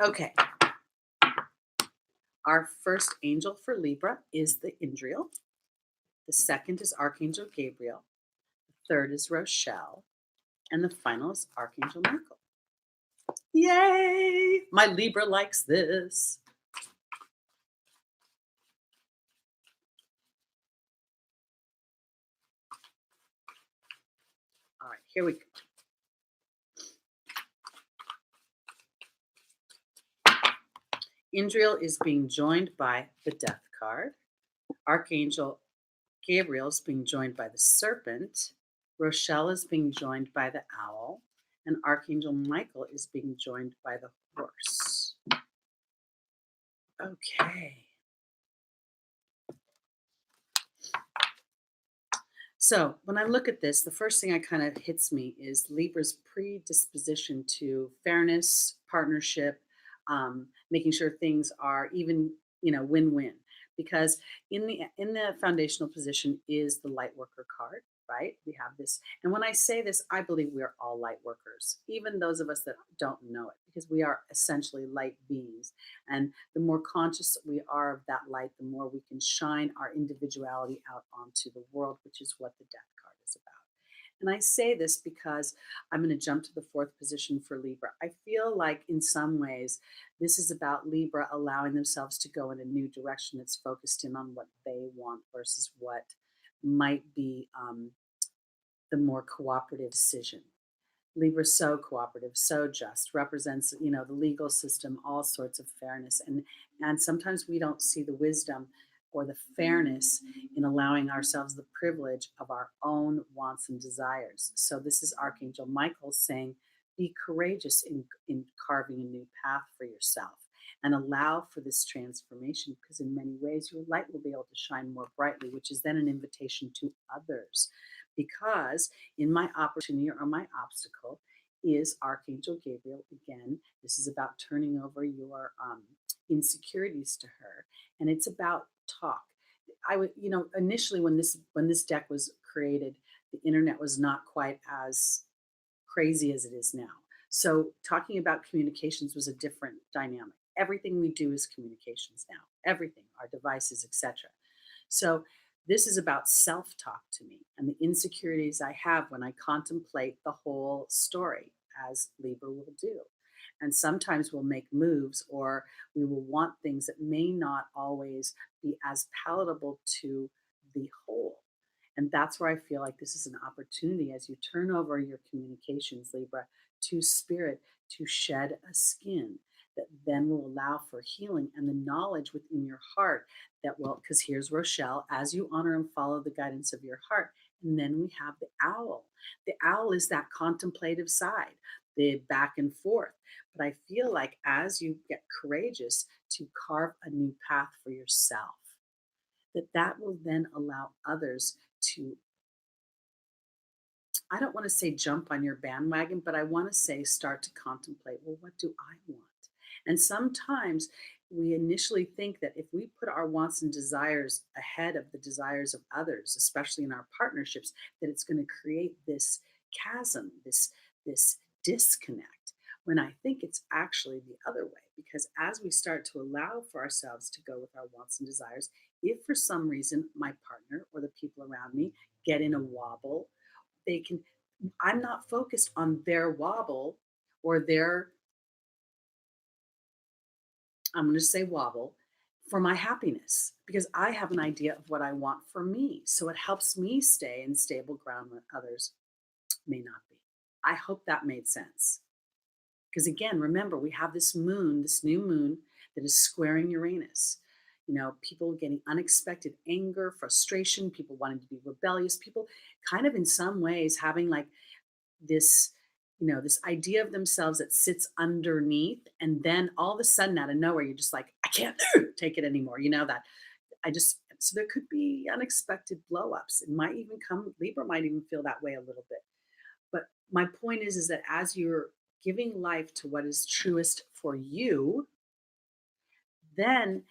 S1: Okay. Our first angel for Libra is the Indriel. The second is Archangel Gabriel. The third is Rochelle. And the final is Archangel Michael. Yay! My Libra likes this. All right, here we go. Indriel is being joined by the Death card. Archangel Gabriel is being joined by the Serpent. Rochelle is being joined by the Owl. And Archangel Michael is being joined by the Horse. Okay. So when I look at this, the first thing that kind of hits me is Libra's predisposition to fairness, partnership, making sure things are even, win-win. Because in the foundational position is the light worker card. right? We have this. And when I say this, I believe we are all light workers, even those of us that don't know it, because we are essentially light beings. And the more conscious we are of that light, the more we can shine our individuality out onto the world, which is what the death card is about. And I say this because I'm going to jump to the fourth position for Libra. I feel like in some ways, this is about Libra allowing themselves to go in a new direction that's focused in on what they want versus what might be the more cooperative decision. Libra's so cooperative, so just, represents, the legal system, all sorts of fairness. And sometimes we don't see the wisdom or the fairness in allowing ourselves the privilege of our own wants and desires. So this is Archangel Michael saying, be courageous in carving a new path for yourself and allow for this transformation, because in many ways your light will be able to shine more brightly, which is then an invitation to others. Because in my opportunity or my obstacle is Archangel Gabriel again. This is about turning over your insecurities to her, and it's about talk. I would, initially when this deck was created, the internet was not quite as crazy as it is now. So talking about communications was a different dynamic. Everything we do is communications now. Everything, our devices, etc. So this is about self-talk to me and the insecurities I have when I contemplate the whole story, as Libra will do. And sometimes we'll make moves or we will want things that may not always be as palatable to the whole. And that's where I feel like this is an opportunity as you turn over your communications, Libra, to spirit to shed a skin that then will allow for healing and the knowledge within your heart that will, because here's Rochelle, as you honor and follow the guidance of your heart. And then we have the owl. The owl is that contemplative side, the back and forth. But I feel like as you get courageous to carve a new path for yourself, that will then allow others to, I don't want to say jump on your bandwagon, but I want to say start to contemplate, well, what do I want? And sometimes we initially think that if we put our wants and desires ahead of the desires of others, especially in our partnerships, that it's going to create this chasm, this disconnect. When I think it's actually the other way, because as we start to allow for ourselves to go with our wants and desires, if for some reason my partner or the people around me get in a wobble, they can, I'm not focused on their wobble or their, I'm going to say wobble, for my happiness, because I have an idea of what I want for me. So it helps me stay in stable ground when others may not be. I hope that made sense. Because again, remember, we have this moon, this new moon that is squaring Uranus. People getting unexpected anger, frustration, people wanting to be rebellious, people kind of in some ways having like this, this idea of themselves that sits underneath. And then all of a sudden, out of nowhere, you're just like, I can't take it anymore. That so there could be unexpected blow ups. It might even come, Libra might even feel that way a little bit. But my point is that as you're giving life to what is truest for you, then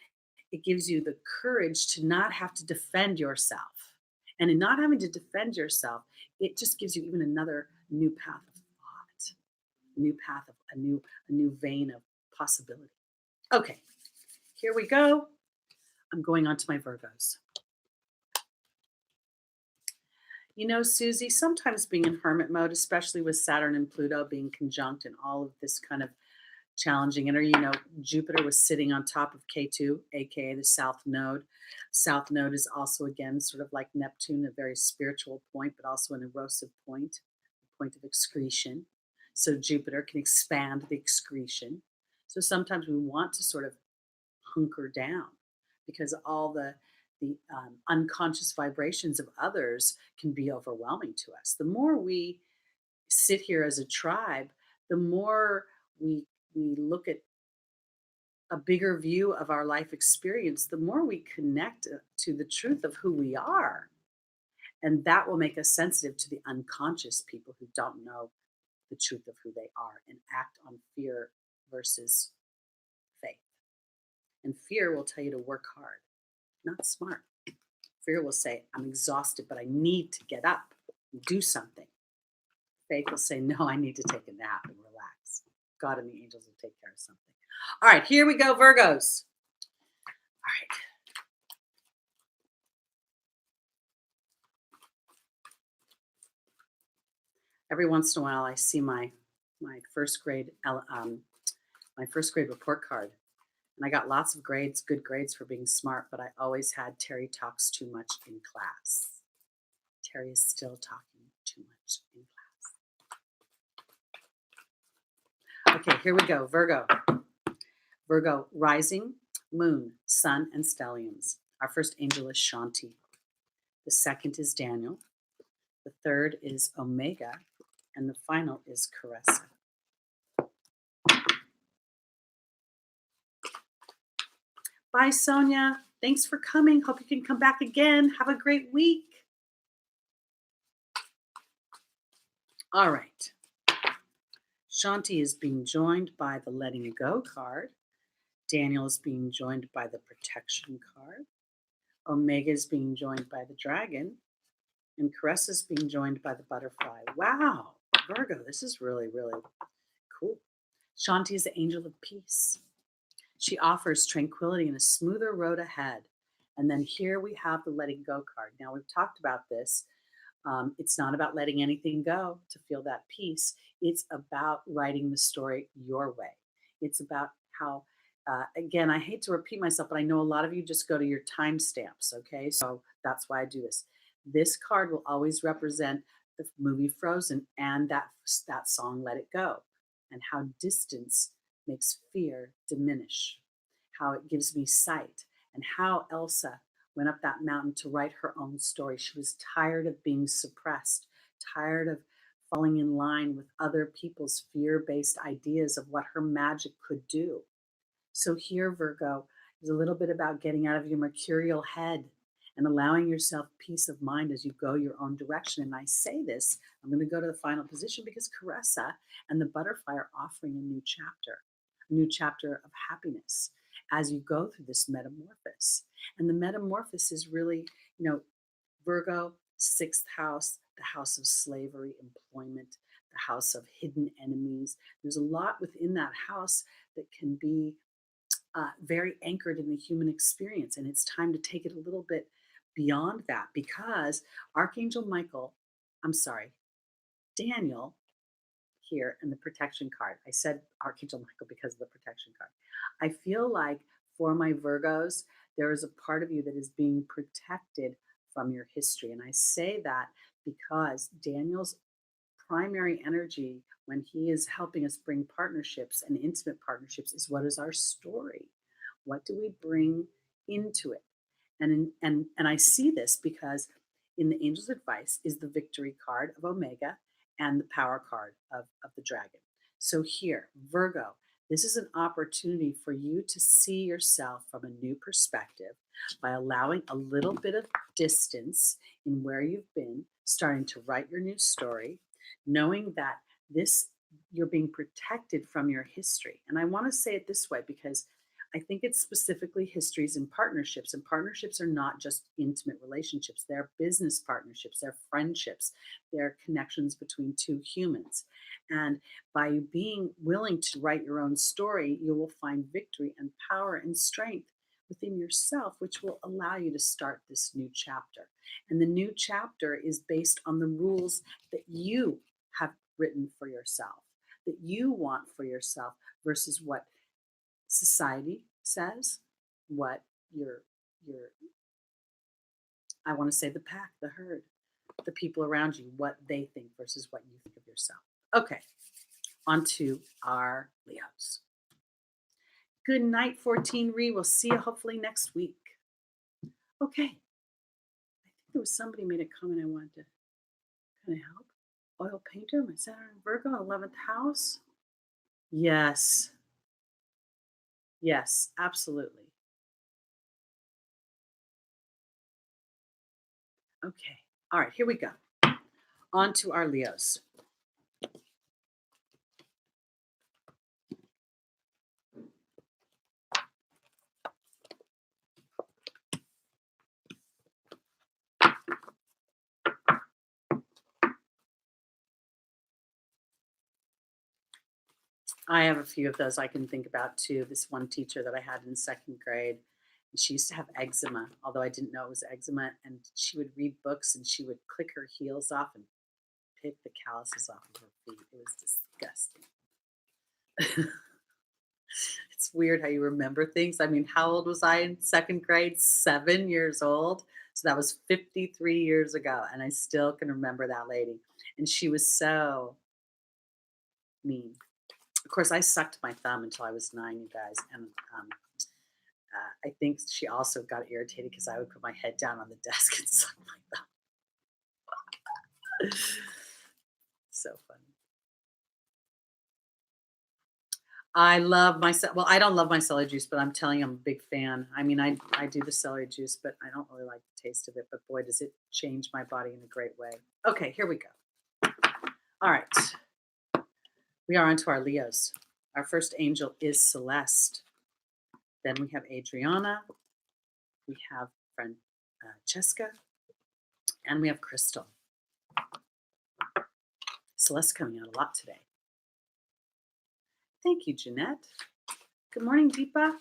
S1: it gives you the courage to not have to defend yourself. And in not having to defend yourself, it just gives you even another new path of thought, a new path of a new vein of possibility. Okay, here we go. I'm going on to my Virgos. Susie, sometimes being in hermit mode, especially with Saturn and Pluto being conjunct and all of this kind of challenging energy. Jupiter was sitting on top of K2, aka the South Node. South Node is also, again, sort of like Neptune, a very spiritual point, but also an erosive point, a point of excretion. So Jupiter can expand the excretion. So sometimes we want to sort of hunker down because all the unconscious vibrations of others can be overwhelming to us. The more we sit here as a tribe, the more we look at a bigger view of our life experience, the more we connect to the truth of who we are. And that will make us sensitive to the unconscious people who don't know the truth of who they are and act on fear versus faith. And fear will tell you to work hard, not smart. Fear will say, I'm exhausted, but I need to get up. Do something. Faith will say, no, I need to take a nap and relax. God and the angels will take care of something. All right, here we go, Virgos. All right. Every once in a while, I see my first grade my first grade report card, and I got lots of grades, good grades for being smart. But I always had Teri talks too much in class. Teri is still talking too much in class. Okay, here we go, Virgo. Virgo, rising, moon, sun, and stelliums. Our first angel is Shanti. The second is Daniel. The third is Omega. And the final is Caressa. Bye, Sonia. Thanks for coming. Hope you can come back again. Have a great week. All right. Shanti is being joined by the letting go card. Daniel is being joined by the protection card. Omega is being joined by the dragon. And Caressa is being joined by the butterfly. Wow, Virgo, this is really, really cool. Shanti is the angel of peace. She offers tranquility and a smoother road ahead. And then here we have the letting go card. Now, we've talked about this. It's not about letting anything go to feel that peace. It's about writing the story your way. It's about how, again, I hate to repeat myself, but I know a lot of you just go to your timestamps, okay? So that's why I do this. This card will always represent the movie Frozen and that song Let It Go, and how distance makes fear diminish, how it gives me sight, and how Elsa went up that mountain to write her own story. She was tired of being suppressed, tired of falling in line with other people's fear-based ideas of what her magic could do. So here, Virgo, is a little bit about getting out of your mercurial head and allowing yourself peace of mind as you go your own direction. And I say this, I'm going to go to the final position because Caressa and the butterfly are offering a new chapter of happiness as you go through this metamorphosis. And the metamorphosis is really, Virgo, sixth house, the house of slavery, employment, the house of hidden enemies. There's a lot within that house that can be very anchored in the human experience. And it's time to take it a little bit beyond that because Daniel here in the protection card. I said Archangel Michael because of the protection card. I feel like for my Virgos, there is a part of you that is being protected from your history. And I say that because Daniel's primary energy when he is helping us bring partnerships and intimate partnerships is what is our story? What do we bring into it? And I see this because in the Angel's Advice is the victory card of Omega and the power card of the dragon. So here, Virgo, this is an opportunity for you to see yourself from a new perspective by allowing a little bit of distance in where you've been, starting to write your new story, knowing that you're being protected from your history. And I want to say it this way because I think it's specifically histories and partnerships are not just intimate relationships. They're business partnerships, they're friendships, they're connections between two humans. And by you being willing to write your own story, you will find victory and power and strength within yourself, which will allow you to start this new chapter. And the new chapter is based on the rules that you have written for yourself, that you want for yourself versus what society says, what your I want to say the pack, the herd, the people around you, what they think versus what you think of yourself. Okay, on to our Leos. Good night, 14 Re. We'll see you hopefully next week. Okay. I think there was somebody made a comment I wanted to kind of help. Oil painter, my Saturn in Virgo, 11th house. Yes. Yes, absolutely. Okay. All right, here we go. On to our Leos. I have a few of those I can think about too. This one teacher that I had in second grade, and she used to have eczema, although I didn't know it was eczema. And she would read books and she would click her heels off and pick the calluses off of her feet. It was disgusting. It's weird how you remember things. I mean, how old was I in second grade? 7 years old. So that was 53 years ago. And I still can remember that lady. And she was so mean. Of course, I sucked my thumb until I was 9, you guys. And I think she also got irritated because I would put my head down on the desk and suck my thumb. So funny. I love my well, I don't love my celery juice, but I'm telling you, I'm a big fan. I mean, I do the celery juice, but I don't really like the taste of it. But boy, does it change my body in a great way. Okay, here we go. All right, we are onto our Leos. Our first angel is Celeste. Then we have Adriana. We have friend Cheska, and we have Crystal. Celeste coming out a lot today. Thank you, Jeanette. Good morning, Deepa.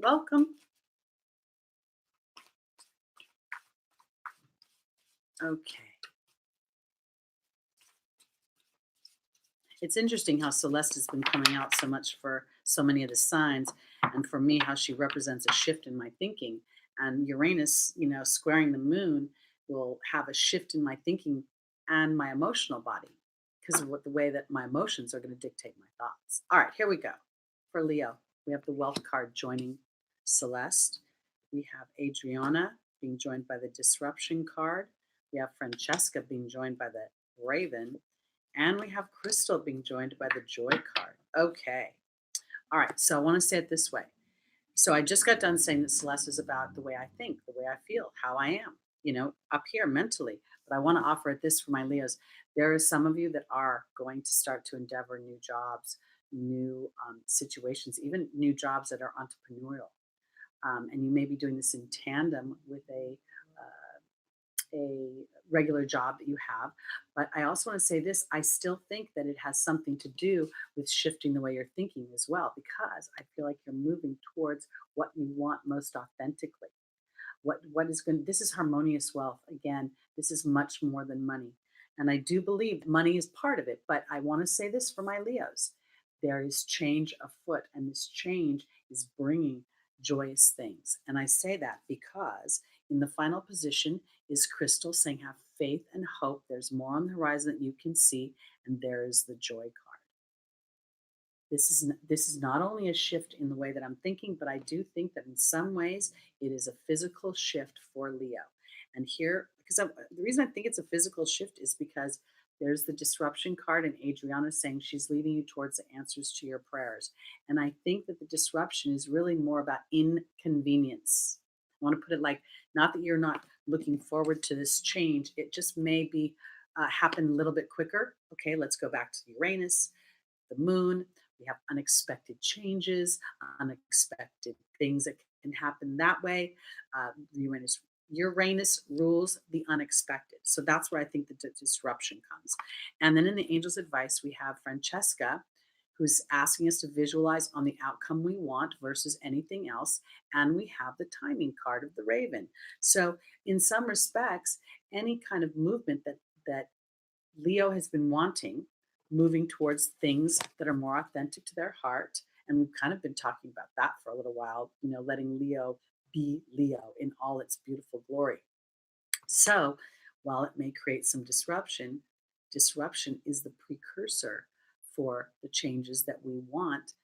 S1: Welcome. Okay. It's interesting how Celeste has been coming out so much for so many of the signs, and for me, how she represents a shift in my thinking. And Uranus, squaring the moon will have a shift in my thinking and my emotional body because of the way that my emotions are going to dictate my thoughts. All right, here we go. For Leo, we have the wealth card joining Celeste. We have Adriana being joined by the disruption card. We have Francesca being joined by the raven. And we have Crystal being joined by the joy card. Okay. All right. So I want to say it this way. So I just got done saying that Celeste is about the way I think, the way I feel, how I am, up here mentally. But I want to offer it this for my Leos. There are some of you that are going to start to endeavor new jobs, new situations, even new jobs that are entrepreneurial. And you may be doing this in tandem with a regular job that you have. But I also want to say this, I still think that it has something to do with shifting the way you're thinking as well, because I feel like you're moving towards what you want most authentically. What is going this is harmonious wealth. Again, this is much more than money. And I do believe money is part of it, but I want to say this for my Leos. There is change afoot, and this change is bringing joyous things. And I say that because in the final position is Crystal saying, have faith and hope. There's more on the horizon that you can see, and there is the joy card. This is not only a shift in the way that I'm thinking, but I do think that in some ways it is a physical shift for Leo. And here, because the reason I think it's a physical shift is because there's the disruption card, and Adriana saying she's leading you towards the answers to your prayers. And I think that the disruption is really more about inconvenience. I want to put it like, not that you're not looking forward to this change, it just may be happen a little bit quicker. Okay, let's go back to Uranus, the moon. We have unexpected changes, unexpected things that can happen that way. Uranus rules the unexpected. So that's where I think the disruption comes. And then in the angel's advice, we have Francesca, who's asking us to visualize on the outcome we want versus anything else. And we have the timing card of the raven. So in some respects, any kind of movement that Leo has been wanting, moving towards things that are more authentic to their heart. And we've kind of been talking about that for a little while, letting Leo be Leo in all its beautiful glory. So while it may create some disruption, disruption is the precursor for the changes that we want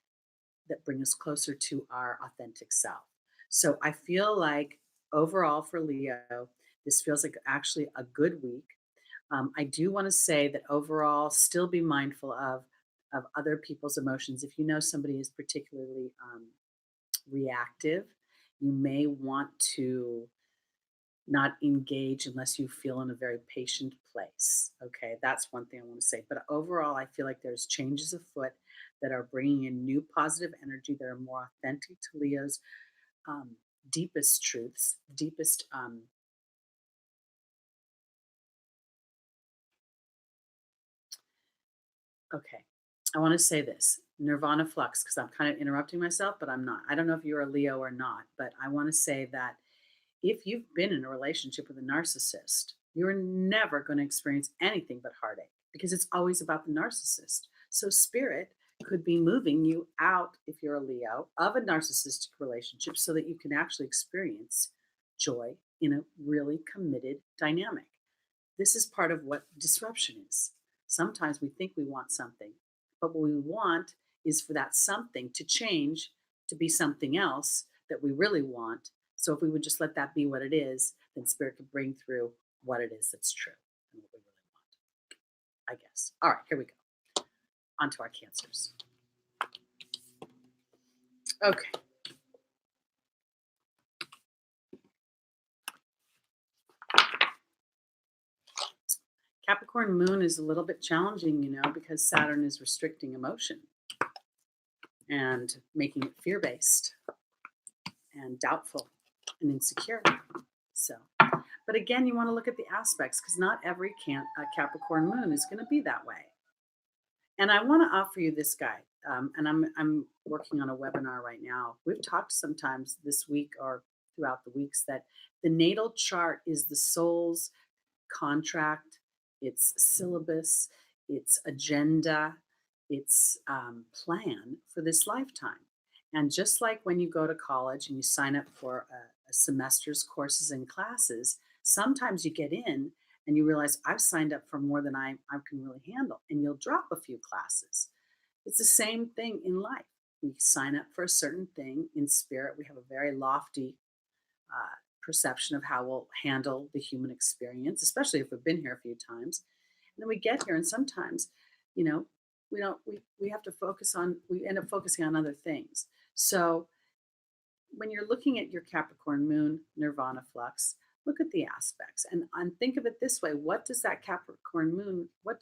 S1: that bring us closer to our authentic self. So I feel like overall for Leo, this feels like actually a good week. I do want to say that overall, still be mindful of other people's emotions. If you know somebody is particularly reactive, you may want to not engage unless you feel in a very patient place. Okay, that's one thing I want to say. But overall, I feel like there's changes afoot that are bringing in new positive energy that are more authentic to Leo's um, deepest truths, deepest. Okay. I want to say this Nirvana flux, because I'm kind of interrupting myself, but I'm not. I don't know if you're a Leo or not, but I want to say that if you've been in a relationship with a narcissist, you're never going to experience anything but heartache because it's always about the narcissist. So, spirit could be moving you out, if you're a Leo, of a narcissistic relationship so that you can actually experience joy in a really committed dynamic. This is part of what disruption is. Sometimes we think we want something, but what we want is for that something to change to be something else that we really want. So if we would just let that be what it is, then spirit could bring through what it is that's true and what we really want, I guess. All right, here we go. On to our cancers. Okay. Capricorn moon is a little bit challenging, because Saturn is restricting emotion and making it fear based and doubtful and insecure. So, but again, you want to look at the aspects because not every Capricorn moon is going to be that way. And I want to offer you this guide. And I'm working on a webinar right now. We've talked sometimes this week or throughout the weeks that the natal chart is the soul's contract, its syllabus, its agenda, its plan for this lifetime. And just like when you go to college and you sign up for a semester's courses and classes, sometimes you get in and you realize I've signed up for more than I can really handle, and you'll drop a few classes. It's the same thing in life. We sign up for a certain thing in spirit. We have a very lofty perception of how we'll handle the human experience, especially if we've been here a few times. And then we get here, and sometimes, you know, we have to we end up focusing on other things. So when you're looking at your Capricorn moon nirvana flux, look at the aspects and think of it this way. What does that Capricorn moon, what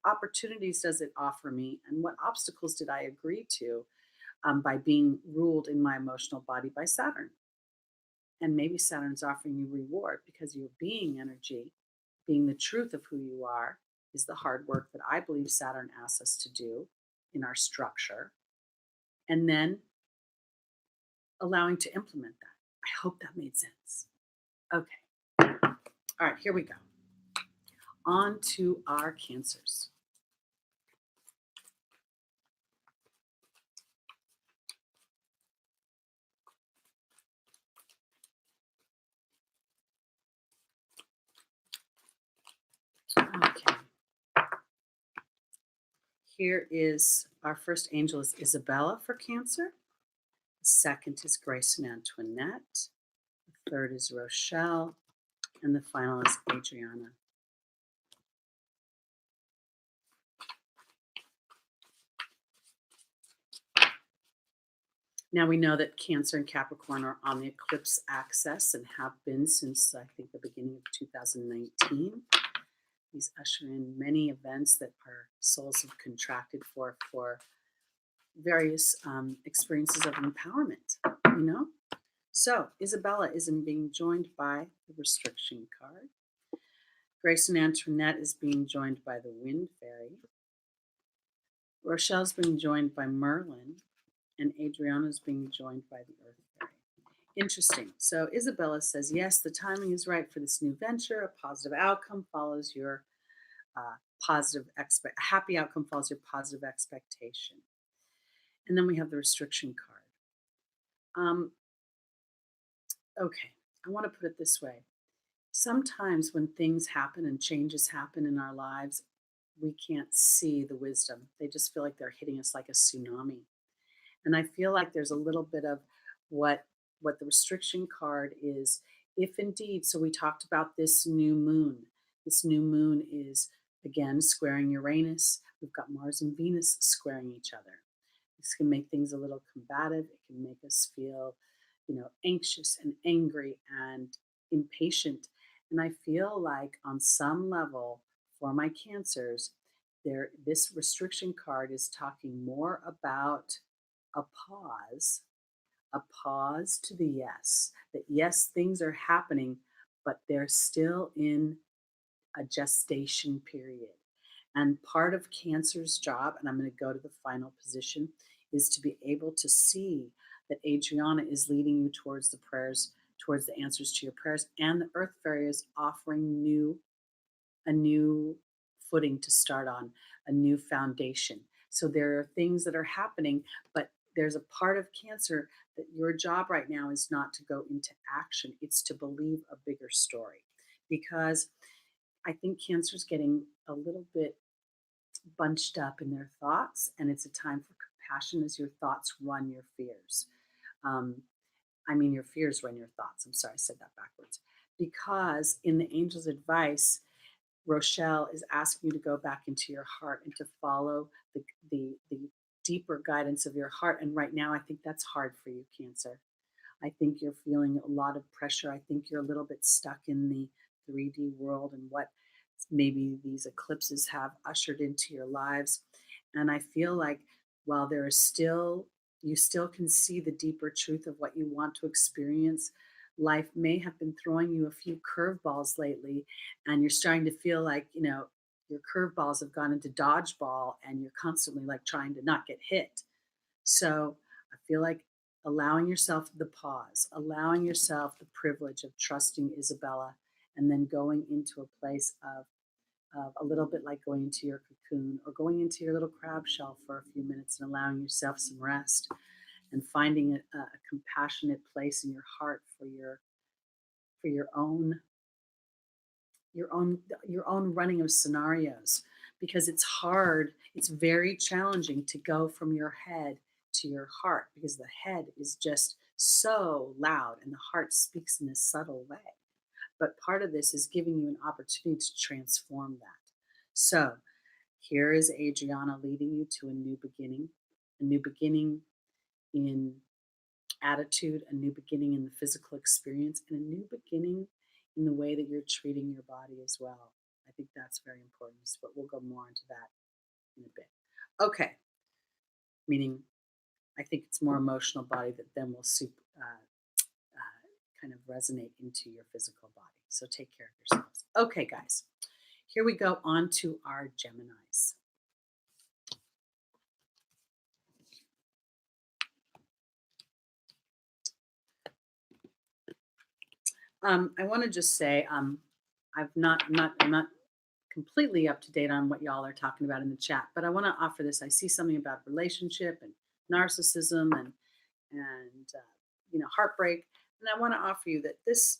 S1: opportunities does it offer me, and what obstacles did I agree to by being ruled in my emotional body by Saturn? And maybe Saturn's offering you reward because your being energy, being the truth of who you are, is the hard work that I believe Saturn asks us to do in our structure. And then allowing to implement that. I hope that made sense. Okay. All right, here we go. On to our cancers. Okay. Here is our first angel is Isabella for Cancer. The second is Grace and Antoinette. The third is Rochelle. And the final is Adriana. Now we know that Cancer and Capricorn are on the eclipse axis and have been since I think the beginning of 2019. These usher in many events that our souls have contracted for various experiences of empowerment. So Isabella is being joined by the restriction card. Grace and Antoinette is being joined by the Wind Fairy. Rochelle's being joined by Merlin, and Adriana's being joined by the Earth Fairy. Interesting. So Isabella says, yes, the timing is right for this new venture. A positive outcome follows your happy outcome follows your positive expectation. And then we have the restriction card. Okay, I want to put it this way. Sometimes when things happen and changes happen in our lives, we can't see the wisdom. They just feel like they're hitting us like a tsunami. And I feel like there's a little bit of what the restriction card is. If indeed, so we talked about this new moon. This new moon is again squaring Uranus. We've got Mars and Venus squaring each other. This can make things a little combative. It can make us feel, anxious and angry and impatient. And I feel like on some level for my cancers, this restriction card is talking more about a pause to the yes. That yes, things are happening, but they're still in a gestation period. And part of Cancer's job, and I'm going to go to the final position, is to be able to see that Adriana is leading you towards the prayers, towards the answers to your prayers, and the Earth Fairy is offering a new footing to start on, a new foundation. So there are things that are happening, but there's a part of Cancer that your job right now is not to go into action, it's to believe a bigger story. Because I think Cancer's getting a little bit bunched up in their thoughts, and it's a time for compassion as your thoughts run your fears. Um, I mean, your fears run your thoughts. I'm sorry, I said that backwards. Because in the angel's advice, Rochelle is asking you to go back into your heart and to follow the deeper guidance of your heart. And right now, I think that's hard for you, Cancer. I think you're feeling a lot of pressure. I think you're a little bit stuck in the 3D world and what maybe these eclipses have ushered into your lives. And I feel like while there is still, you still can see the deeper truth of what you want to experience, life may have been throwing you a few curveballs lately, and you're starting to feel like, your curveballs have gone into dodgeball and you're constantly like trying to not get hit. So I feel like allowing yourself the pause, allowing yourself the privilege of trusting Isabella, and then going into a place of a little bit like going into your cocoon or going into your little crab shell for a few minutes and allowing yourself some rest and finding a compassionate place in your heart for your own running of scenarios, because it's hard, it's very challenging to go from your head to your heart because the head is just so loud and the heart speaks in a subtle way. But part of this is giving you an opportunity to transform that. So here is Adriana leading you to a new beginning in attitude, a new beginning in the physical experience, and a new beginning in the way that you're treating your body as well. I think that's very important, but we'll go more into that in a bit. Okay, meaning I think it's more emotional body that then will kind of resonate into your physical body. So take care of yourselves. Okay, guys, here we go on to our Geminis. I want to just say I'm not completely up to date on what y'all are talking about in the chat, but I want to offer this. I see something about relationship and narcissism and heartbreak, and I want to offer you that this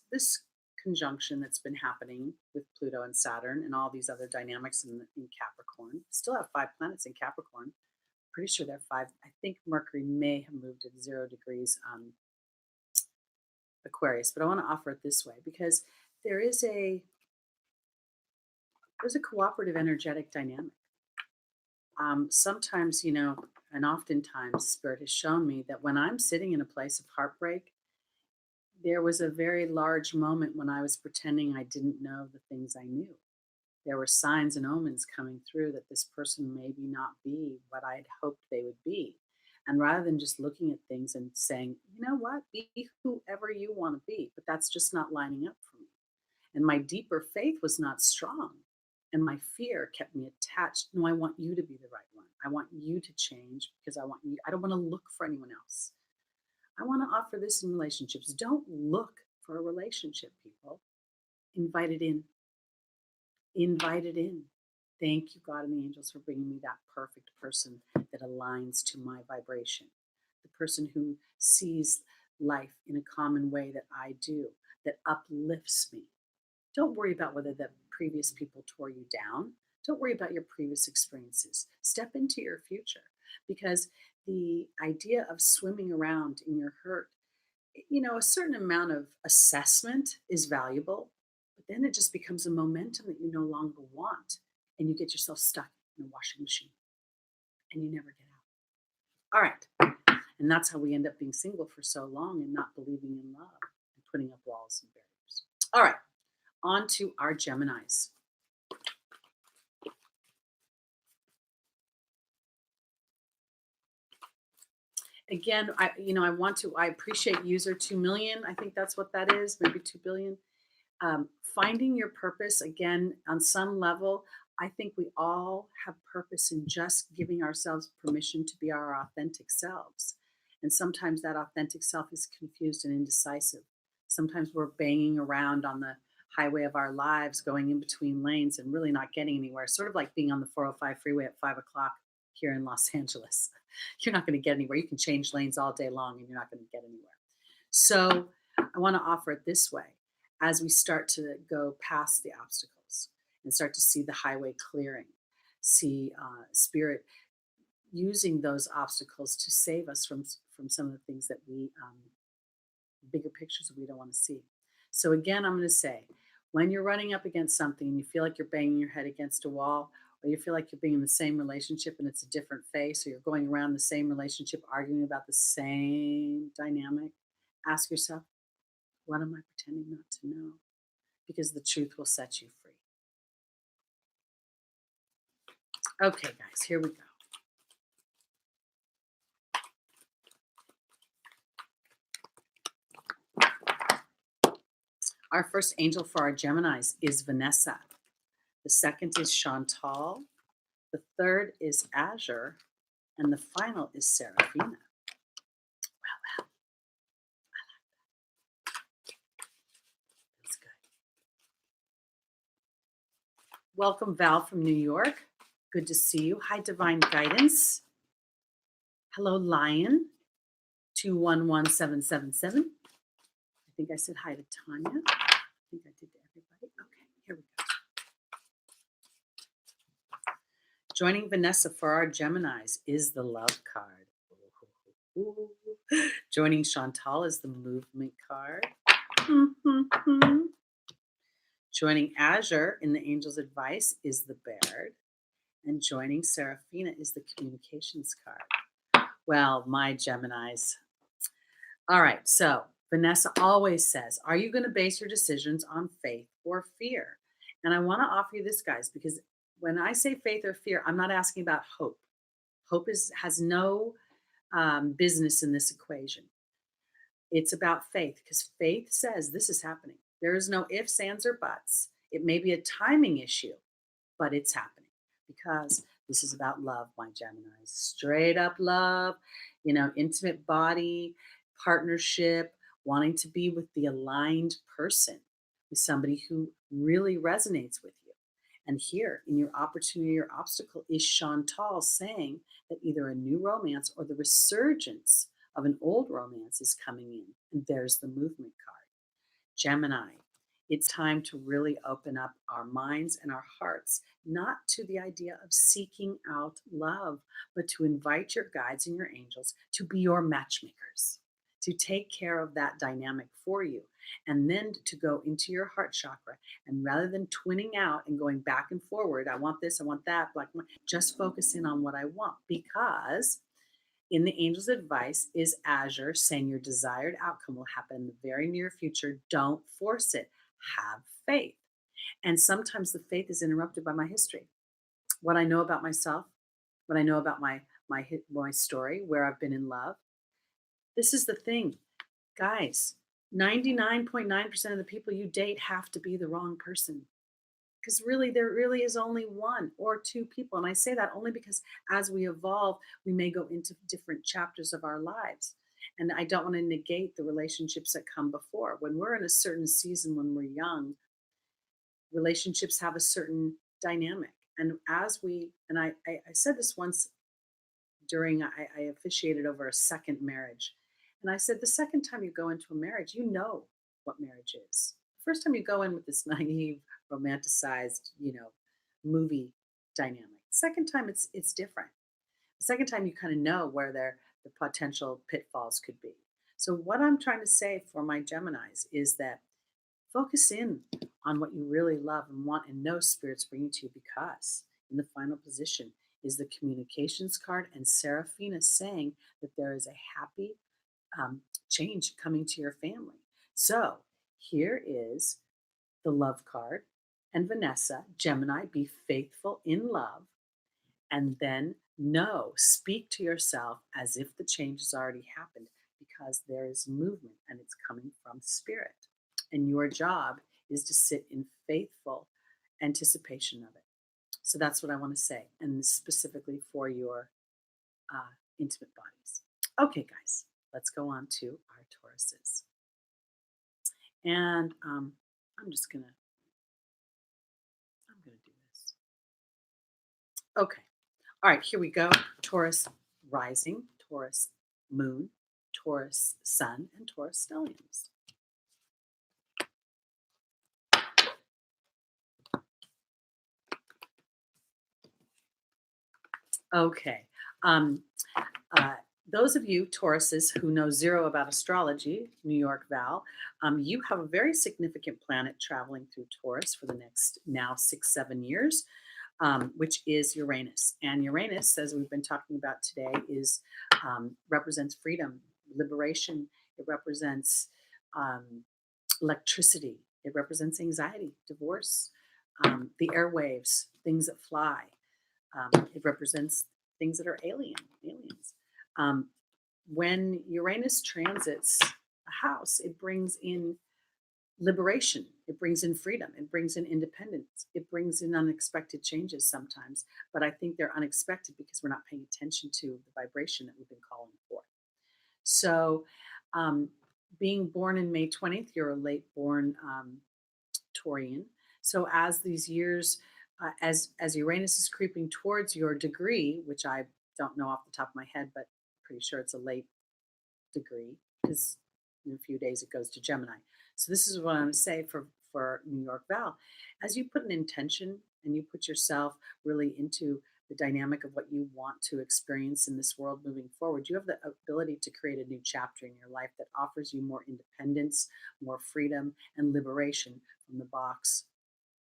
S1: conjunction that's been happening with Pluto and Saturn and all these other dynamics in Capricorn, still have 5 planets in Capricorn. Pretty sure they're 5. I think Mercury may have moved at 0 degrees Aquarius, but I want to offer it this way because there is a there's a cooperative energetic dynamic. Sometimes, and oftentimes, Spirit has shown me that when I'm sitting in a place of heartbreak, there was a very large moment when I was pretending I didn't know the things I knew. There were signs and omens coming through that this person maybe not be what I'd hoped they would be. And rather than just looking at things and saying, you know what, be whoever you want to be, but that's just not lining up for me. And my deeper faith was not strong. And my fear kept me attached. No, I want you to be the right one. I want you to change because I want you. I don't want to look for anyone else. I want to offer this in relationships. Don't look for a relationship, people. Invite it in. Invite it in. Thank you, God and the angels, for bringing me that perfect person that aligns to my vibration. The person who sees life in a common way that I do, that uplifts me. Don't worry about whether the previous people tore you down. Don't worry about your previous experiences. Step into your future, because the idea of swimming around in your hurt, a certain amount of assessment is valuable, but then it just becomes a momentum that you no longer want, and you get yourself stuck in a washing machine and you never get out. All right. And that's how we end up being single for so long and not believing in love and putting up walls and barriers. All right. On to our Geminis. Again, I appreciate user 2 million. I think that's what that is, maybe 2 billion. Finding your purpose, again, on some level, I think we all have purpose in just giving ourselves permission to be our authentic selves. And sometimes that authentic self is confused and indecisive. Sometimes we're banging around on the highway of our lives, going in between lanes and really not getting anywhere, sort of like being on the 405 freeway at 5 o'clock here in Los Angeles. You're not going to get anywhere. You can change lanes all day long and you're not going to get anywhere. So I want to offer it this way as we start to go past the obstacles and start to see the highway clearing, see spirit using those obstacles to save us from some of the things that we bigger pictures that we don't want to see. So again, I'm going to say, when you're running up against something and you feel like you're banging your head against a wall, or you feel like you're being in the same relationship and it's a different face, or you're going around the same relationship arguing about the same dynamic, ask yourself, what am I pretending not to know? Because the truth will set you free. Okay, guys, here we go. Our first angel for our Geminis is Vanessa. The second is Chantal. The third is Azure. And the final is Serafina. Well, that's good. Welcome, Val from New York. Good to see you. Hi, Divine Guidance. Hello, Lion. 211777. I think I said hi to Tanya. I think I did to everybody. Okay, here we go. Joining Vanessa for our Geminis is the Love card. Joining Chantal is the Movement card. Joining Azure in the Angel's Advice is the Baird. And joining Serafina is the Communications card. Well, my Geminis. All right, so Vanessa always says, are you going to base your decisions on faith or fear? And I want to offer you this, guys, because when I say faith or fear, I'm not asking about hope. Hope has no business in this equation. It's about faith, because faith says this is happening. There is no ifs, ands, or buts. It may be a timing issue, but it's happening because this is about love, my Geminis. Straight up love, intimate body, partnership, wanting to be with the aligned person, with somebody who really resonates with you. And here in your opportunity or obstacle is Chantal saying that either a new romance or the resurgence of an old romance is coming in. And there's the Movement card. Gemini, it's time to really open up our minds and our hearts, not to the idea of seeking out love, but to invite your guides and your angels to be your matchmakers, to take care of that dynamic for you, and then to go into your heart chakra. And rather than twinning out and going back and forward, I want this, I want that, just focus in on what I want, because in the Angel's Advice is Azure saying your desired outcome will happen in the very near future. Don't force it. Have faith. And sometimes the faith is interrupted by my history, what I know about myself, what I know about my story, where I've been in love. This is the thing, guys. 99.9% of the people you date have to be the wrong person. Because really, there really is only one or two people. And I say that only because as we evolve, we may go into different chapters of our lives. And I don't want to negate the relationships that come before. When we're in a certain season, when we're young, relationships have a certain dynamic. And I said this once during, I officiated over a second marriage. And I said, the second time you go into a marriage, you know what marriage is. The first time you go in with this naive, romanticized, movie dynamic. Second time it's different. The second time you kind of know where the potential pitfalls could be. So what I'm trying to say for my Geminis is that focus in on what you really love and want and know Spirit's bringing to you, because in the final position is the Communications card and Serafina saying that there is a happy change coming to your family. So here is the Love card and Vanessa, Gemini, be faithful in love, and then speak to yourself as if the change has already happened, because there is movement and it's coming from Spirit. And your job is to sit in faithful anticipation of it. So that's what I want to say, and specifically for your uh, intimate bodies. Okay, guys, let's go on to our Tauruses. And I'm just gonna I'm gonna do this. Okay. All right, here we go. Taurus rising, Taurus moon, Taurus sun, and Taurus stelliums. Okay. Um, uh, those of you Tauruses who know zero about astrology, New York Val, you have a very significant planet traveling through Taurus for the next now 6, 7 years, which is Uranus. And Uranus, as we've been talking about today, is represents freedom, liberation. It represents um, electricity. It represents anxiety, divorce, the airwaves, things that fly. It represents things that are aliens. Um, when Uranus transits a house, it brings in liberation. It brings in freedom. It brings in independence. It brings in unexpected changes sometimes. But I think they're unexpected because we're not paying attention to the vibration that we've been calling for. So, um, being born in May 20th, you're a late born Taurian. So as these years, as Uranus is creeping towards your degree, which I don't know off the top of my head, but pretty sure it's a late degree because in a few days it goes to Gemini. So this is what I'm going to say for New York Val. As you put an intention and you put yourself really into the dynamic of what you want to experience in this world moving forward, you have the ability to create a new chapter in your life that offers you more independence, more freedom, and liberation from the box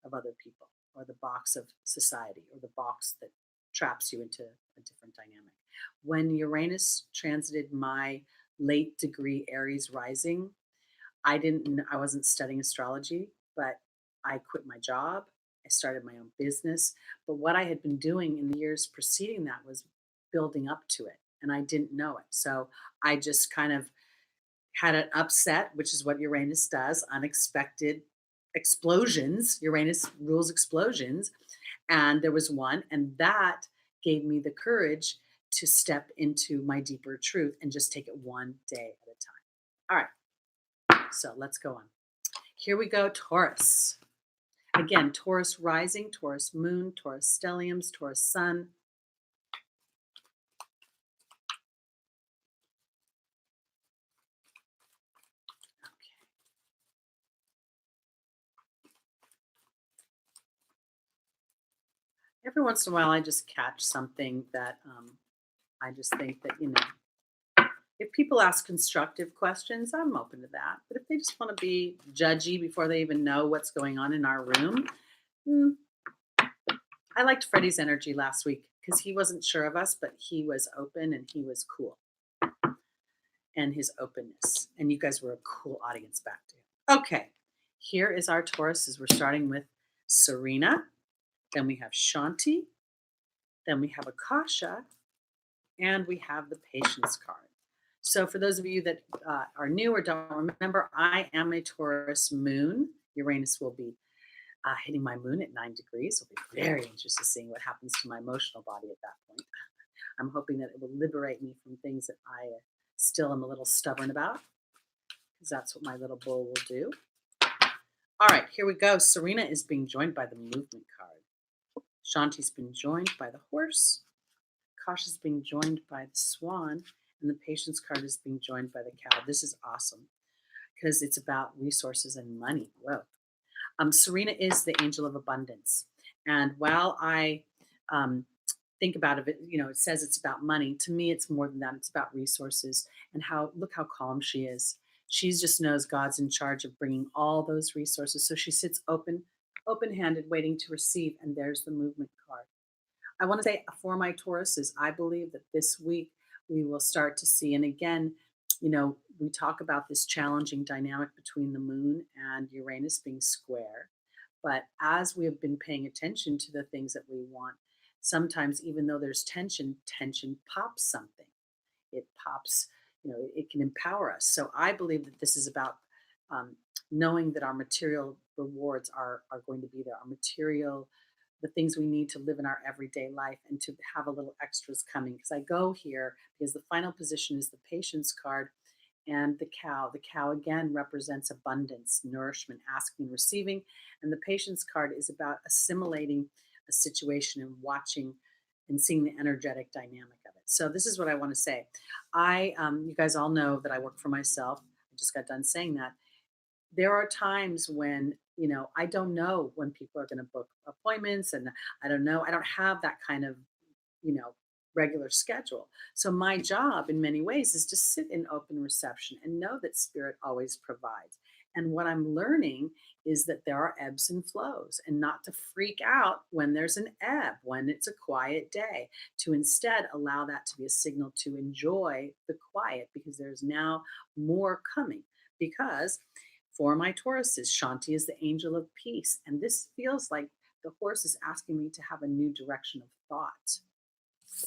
S1: of other people or the box of society or the box that traps you into a different dynamic. When Uranus transited my late degree Aries rising, I wasn't studying astrology, but I quit my job. I started my own business. But what I had been doing in the years preceding that was building up to it. And I didn't know it. So I just kind of had an upset, which is what Uranus does, unexpected explosions. Uranus rules explosions. And there was one, and that gave me the courage to step into my deeper truth and just take it one day at a time. All right, so let's go on. Here we go, Taurus. Again, Taurus rising, Taurus moon, Taurus stelliums, Taurus sun. Okay. Every once in a while, I just catch something that I just think that, if people ask constructive questions, I'm open to that. But if they just want to be judgy before they even know what's going on in our room, mm, I liked Freddie's energy last week because he wasn't sure of us, but he was open and he was cool and his openness. And you guys were a cool audience back to him. Okay, here is our Tauruses. We're starting with Serena, then we have Shanti, then we have Akasha, and we have the Patience card. So, for those of you that are new or don't remember, I am a Taurus moon. Uranus will be hitting my moon at 9 degrees. I'll be very interested seeing what happens to my emotional body at that point. I'm hoping that it will liberate me from things that I still am a little stubborn about, because that's what my little bull will do. All right, here we go. Serena is being joined by the movement card. Shanti's been joined by the horse. Kasha's being joined by the swan, and the patience card is being joined by the cow. This is awesome because it's about resources and money. Whoa. Serena is the angel of abundance. And while I think about it, it says it's about money. To me, it's more than that. It's about resources and look how calm she is. She just knows God's in charge of bringing all those resources. So she sits open-handed, waiting to receive. And there's the movement card. I want to say for my Tauruses, I believe that this week we will start to see, and again, we talk about this challenging dynamic between the moon and Uranus being square. But as we have been paying attention to the things that we want, sometimes even though there's tension pops something. It pops, it can empower us. So I believe that this is about knowing that our material rewards are going to be there. Our material the things we need to live in our everyday life and to have a little extras coming. Because I go here because the final position is the patience card and the cow. The cow again represents abundance, nourishment, asking, receiving. And the patience card is about assimilating a situation and watching and seeing the energetic dynamic of it. So this is what I want to say. You guys all know that I work for myself. I just got done saying that. There are times when, I don't know when people are going to book appointments, and I don't know. I don't have that kind of, you know, regular schedule. So my job in many ways is to sit in open reception and know that spirit always provides. And what I'm learning is that there are ebbs and flows, and not to freak out when there's an ebb, when it's a quiet day, to instead allow that to be a signal to enjoy the quiet, because there's now more coming. Because for my Tauruses, Shanti is the angel of peace. And this feels like the horse is asking me to have a new direction of thought.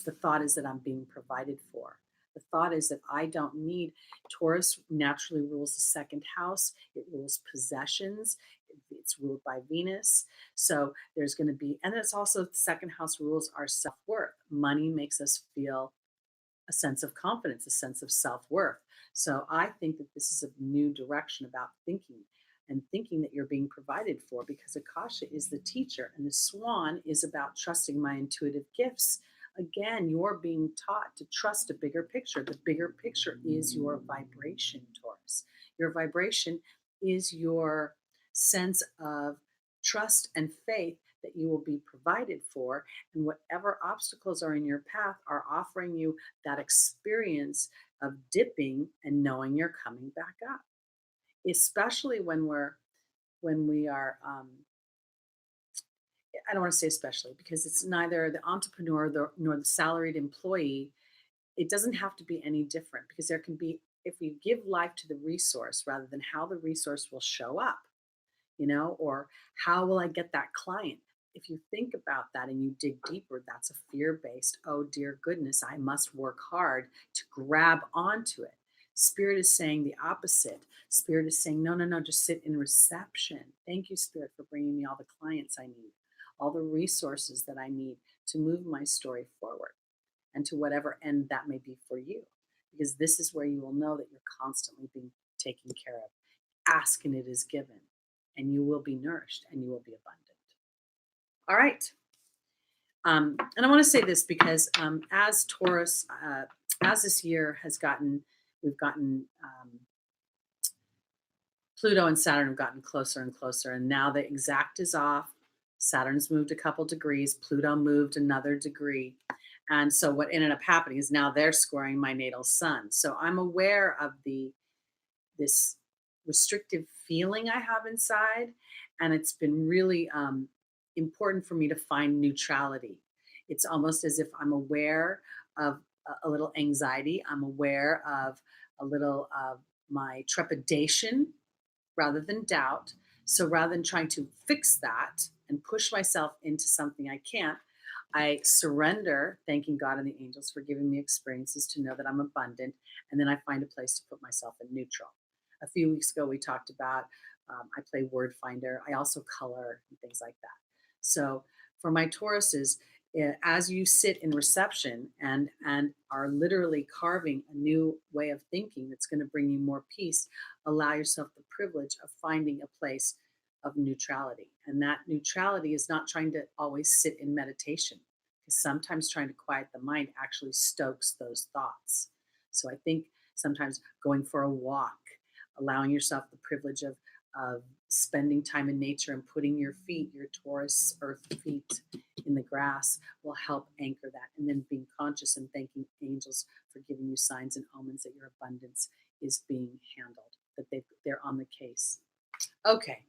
S1: The thought is that I'm being provided for. The thought is that I don't need. Taurus naturally rules the second house. It rules possessions. It's ruled by Venus. So there's going to be, and it's also the second house rules our self worth. Money makes us feel a sense of confidence, a sense of self worth. So I think that this is a new direction about thinking, and thinking that you're being provided for, because Akasha is the teacher and the swan is about trusting my intuitive gifts. Again, you're being taught to trust a bigger picture. The bigger picture is your vibration, Taurus. Your vibration is your sense of trust and faith that you will be provided for, and whatever obstacles are in your path are offering you that experience of dipping and knowing you're coming back up, especially when we are I don't want to say especially, because it's neither the entrepreneur nor the salaried employee. It doesn't have to be any different, because there can be, if we give life to the resource rather than how the resource will show up, or how will I get that client? If you think about that and you dig deeper, that's a fear based, oh dear goodness, I must work hard to grab onto it. Spirit is saying the opposite. Spirit is saying, no, no, no, just sit in reception. Thank you, Spirit, for bringing me all the clients I need, all the resources that I need to move my story forward, and to whatever end that may be for you. Because this is where you will know that you're constantly being taken care of. Ask and it is given, and you will be nourished and you will be abundant. All right. And I want to say this because as Taurus, as this year has gotten, we've gotten Pluto and Saturn have gotten closer and closer, and now the exact is off. Saturn's moved a couple degrees, Pluto moved another degree. And so what ended up happening is now they're squaring my natal sun. So I'm aware of this restrictive feeling I have inside, and it's been really important for me to find neutrality. It's almost as if I'm aware of a little anxiety. I'm aware of a little of my trepidation rather than doubt. So rather than trying to fix that and push myself into something I can't, I surrender, thanking God and the angels for giving me experiences to know that I'm abundant. And then I find a place to put myself in neutral. A few weeks ago, we talked about I play word finder. I also color and things like that. So for my Tauruses, as you sit in reception and are literally carving a new way of thinking that's going to bring you more peace, allow yourself the privilege of finding a place of neutrality. And that neutrality is not trying to always sit in meditation, because sometimes trying to quiet the mind actually stokes those thoughts. So I think sometimes going for a walk, allowing yourself the privilege of spending time in nature and putting your feet, your Taurus earth feet, in the grass will help anchor that. And then being conscious and thanking angels for giving you signs and omens that your abundance is being handled, that they're on the case. Okay.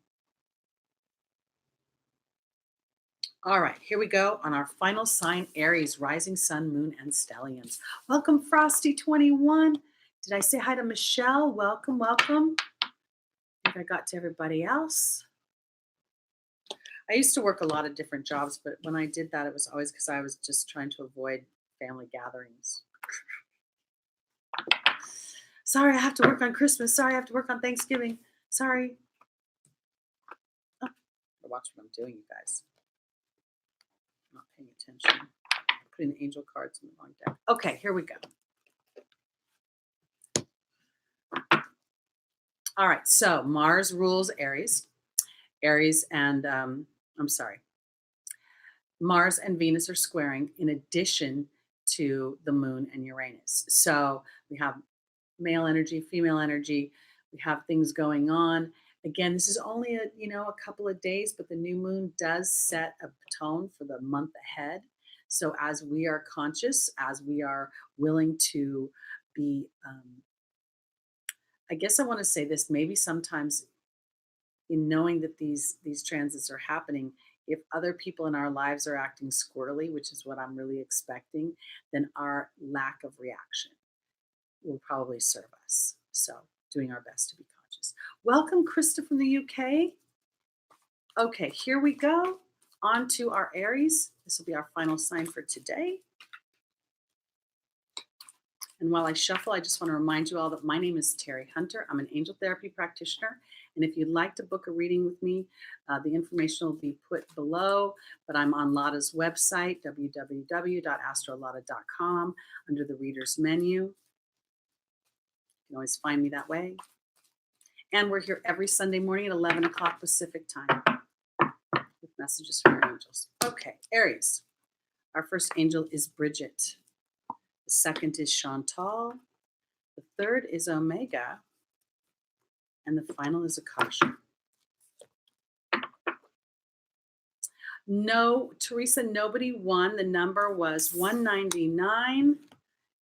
S1: All right, here we go on our final sign, Aries, rising sun, moon, and stelliums. Welcome, Frosty21. Did I say hi to Michelle? Welcome, welcome. I think I got to everybody else. I used to work a lot of different jobs, but when I did that, it was always because I was just trying to avoid family gatherings. Sorry, I have to work on Christmas. Sorry, I have to work on Thanksgiving. Sorry. Oh, watch what I'm doing, you guys. Not paying attention. Putting the angel cards in the wrong deck. Okay, here we go. All right, so Mars rules Aries. Aries and, I'm sorry, Mars and Venus are squaring in addition to the moon and Uranus. So we have male energy, female energy. We have things going on. Again, this is only a couple of days, but the new moon does set a tone for the month ahead. So as we are conscious, as we are willing to be, I guess I want to say this, maybe sometimes in knowing that these transits are happening, if other people in our lives are acting squirrely, which is what I'm really expecting, then our lack of reaction will probably serve us. So, doing our best to be conscious. Welcome, Krista from the UK. Okay, here we go. On to our Aries. This will be our final sign for today. And while I shuffle, I just want to remind you all that my name is Teri Hunter. I'm an angel therapy practitioner. And if you'd like to book a reading with me, the information will be put below. But I'm on Lada's website, www.astrolada.com, under the reader's menu. You can always find me that way. And we're here every Sunday morning at 11 o'clock Pacific time with messages from your angels. Okay, Aries. Our first angel is Bridget. The second is Chantal. The third is Omega. And the final is Akasha. No, Teresa, nobody won. The number was 199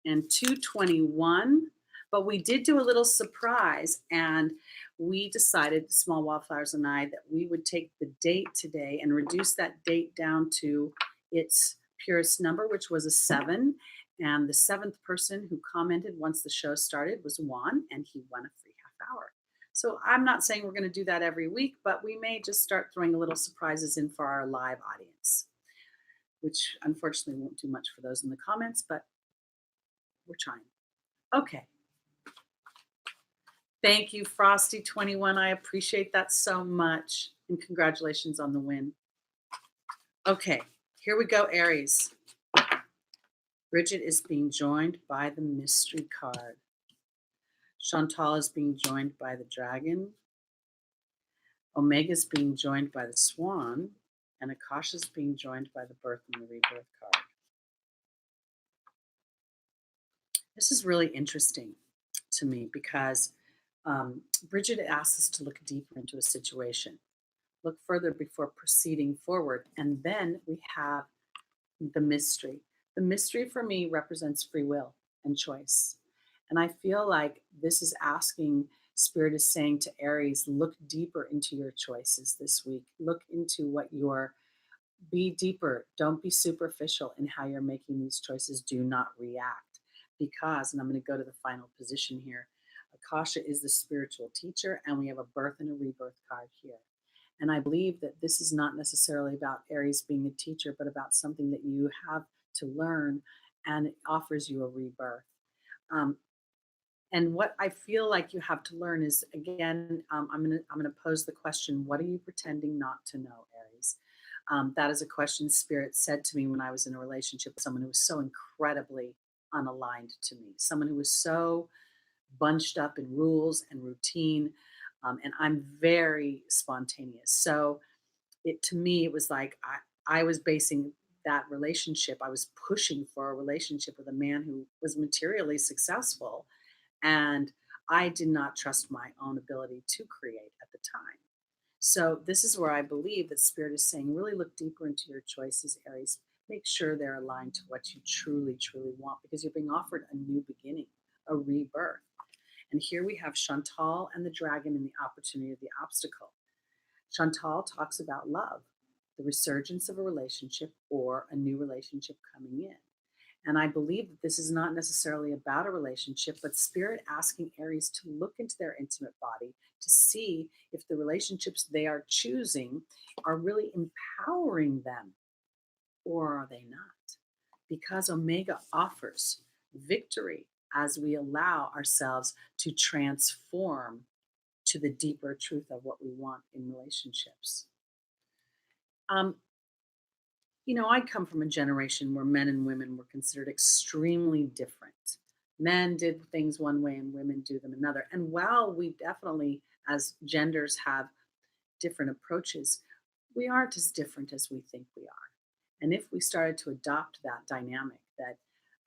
S1: and 221. But we did do a little surprise, and we decided, Small Wildflowers and I, that we would take the date today and reduce that date down to its purest number, which was a 7. And the 7th person who commented once the show started was Juan, and he won a free half hour. So I'm not saying we're going to do that every week, but we may just start throwing a little surprises in for our live audience, which unfortunately won't do much for those in the comments, but we're trying. Okay. Thank you, Frosty21. I appreciate that so much. And congratulations on the win. Okay, here we go, Aries. Bridget is being joined by the mystery card. Chantal is being joined by the dragon. Omega is being joined by the swan. And Akasha is being joined by the birth and the rebirth card. This is really interesting to me because Bridget asks us to look deeper into a situation, look further before proceeding forward. And then we have the mystery. The mystery for me represents free will and choice. And I feel like this is asking, Spirit is saying to Aries, look deeper into your choices this week. Look into be deeper. Don't be superficial in how you're making these choices. Do not react. Because, and I'm going to go to the final position here, Akasha is the spiritual teacher, and we have a birth and a rebirth card here. And I believe that this is not necessarily about Aries being a teacher, but about something that you have to learn, and it offers you a rebirth. And what I feel like you have to learn is, again, I'm gonna pose the question: what are you pretending not to know, Aries? That is a question Spirit said to me when I was in a relationship with someone who was so incredibly unaligned to me, someone who was so bunched up in rules and routine, and I'm very spontaneous. So to me, it was like I was basing that relationship. I was pushing for a relationship with a man who was materially successful, and I did not trust my own ability to create at the time. So this is where I believe that Spirit is saying, really look deeper into your choices, Aries. Make sure they're aligned to what you truly, truly want, because you're being offered a new beginning, a rebirth. And here we have Chantal and the dragon and the opportunity of the obstacle. Chantal talks about love, the resurgence of a relationship or a new relationship coming in. And I believe that this is not necessarily about a relationship, but Spirit asking Aries to look into their intimate body to see if the relationships they are choosing are really empowering them, or are they not? Because Omega offers victory as we allow ourselves to transform to the deeper truth of what we want in relationships. I come from a generation where men and women were considered extremely different. Men did things one way and women do them another. And while we definitely, as genders, have different approaches, we aren't as different as we think we are. And if we started to adopt that dynamic, that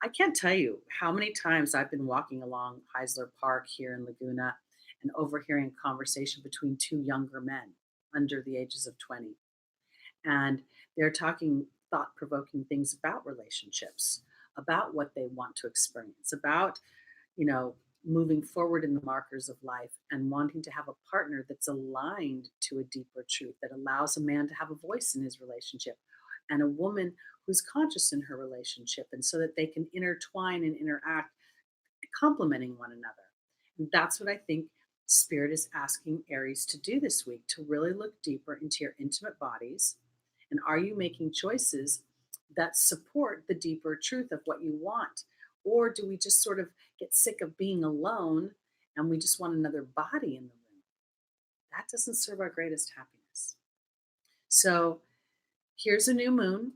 S1: I can't tell you how many times I've been walking along Heisler Park here in Laguna and overhearing a conversation between two younger men under the ages of 20. And they're talking thought provoking things about relationships, about what they want to experience, about, you know, moving forward in the markers of life and wanting to have a partner that's aligned to a deeper truth that allows a man to have a voice in his relationship and a woman who's conscious in her relationship, and so that they can intertwine and interact, complementing one another. And that's what I think Spirit is asking Aries to do this week, to really look deeper into your intimate bodies. And are you making choices that support the deeper truth of what you want? Or do we just sort of get sick of being alone and we just want another body in the room? That doesn't serve our greatest happiness. So here's a new moon.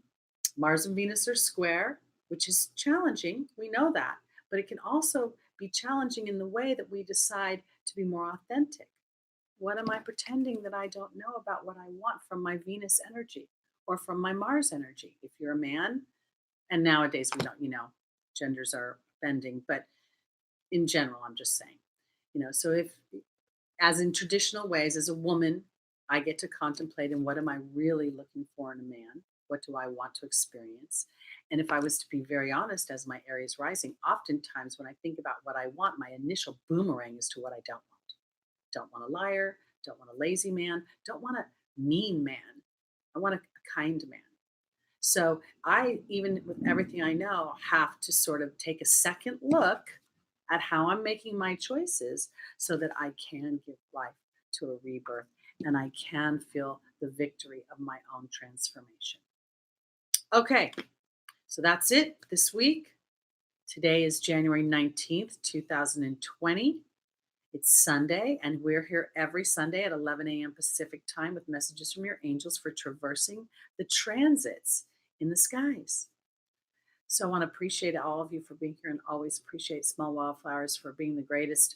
S1: Mars and Venus are square, which is challenging. We know that. But it can also be challenging in the way that we decide to be more authentic. What am I pretending that I don't know about what I want from my Venus energy or from my Mars energy? If you're a man, and nowadays we don't, genders are bending, but in general, I'm just saying, so if, as in traditional ways, as a woman, I get to contemplate and what am I really looking for in a man? What do I want to experience? And if I was to be very honest, as my Aries rising, oftentimes when I think about what I want, my initial boomerang is to what I don't want. Don't want a liar, don't want a lazy man, don't want a mean man. I want a kind man. So I, even with everything I know, have to sort of take a second look at how I'm making my choices so that I can give life to a rebirth and I can feel the victory of my own transformation. Okay, so that's it this week. Today is January 19th, 2020. It's Sunday, and we're here every Sunday at 11 a.m. Pacific time with messages from your angels for traversing the transits in the skies. So I want to appreciate all of you for being here and always appreciate Small Wildflowers for being the greatest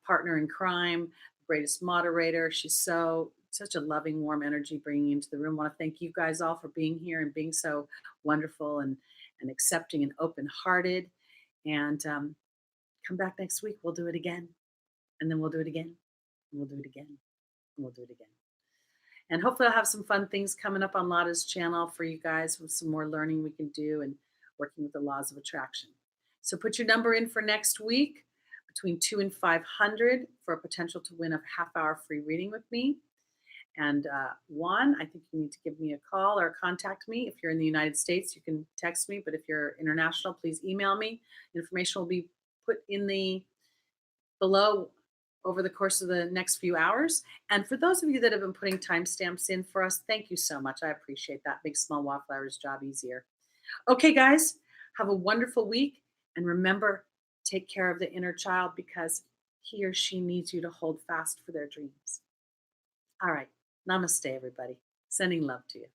S1: partner in crime, greatest moderator. She's such a loving, warm energy bringing into the room. I want to thank you guys all for being here and being so wonderful and accepting and open-hearted. And come back next week. We'll do it again. And then we'll do it again. And we'll do it again. And we'll do it again. And hopefully I'll have some fun things coming up on Lada's channel for you guys with some more learning we can do and working with the laws of attraction. So put your number in for next week between 2 and 500 for a potential to win a half-hour free reading with me. And one, I think you need to give me a call or contact me. If you're in the United States, you can text me. But if you're international, please email me. Information will be put in the below over the course of the next few hours. And for those of you that have been putting timestamps in for us, thank you so much. I appreciate that. Makes Small Wildflowers' job easier. Okay, guys, have a wonderful week. And remember, take care of the inner child because he or she needs you to hold fast for their dreams. All right. Namaste, everybody. Sending love to you.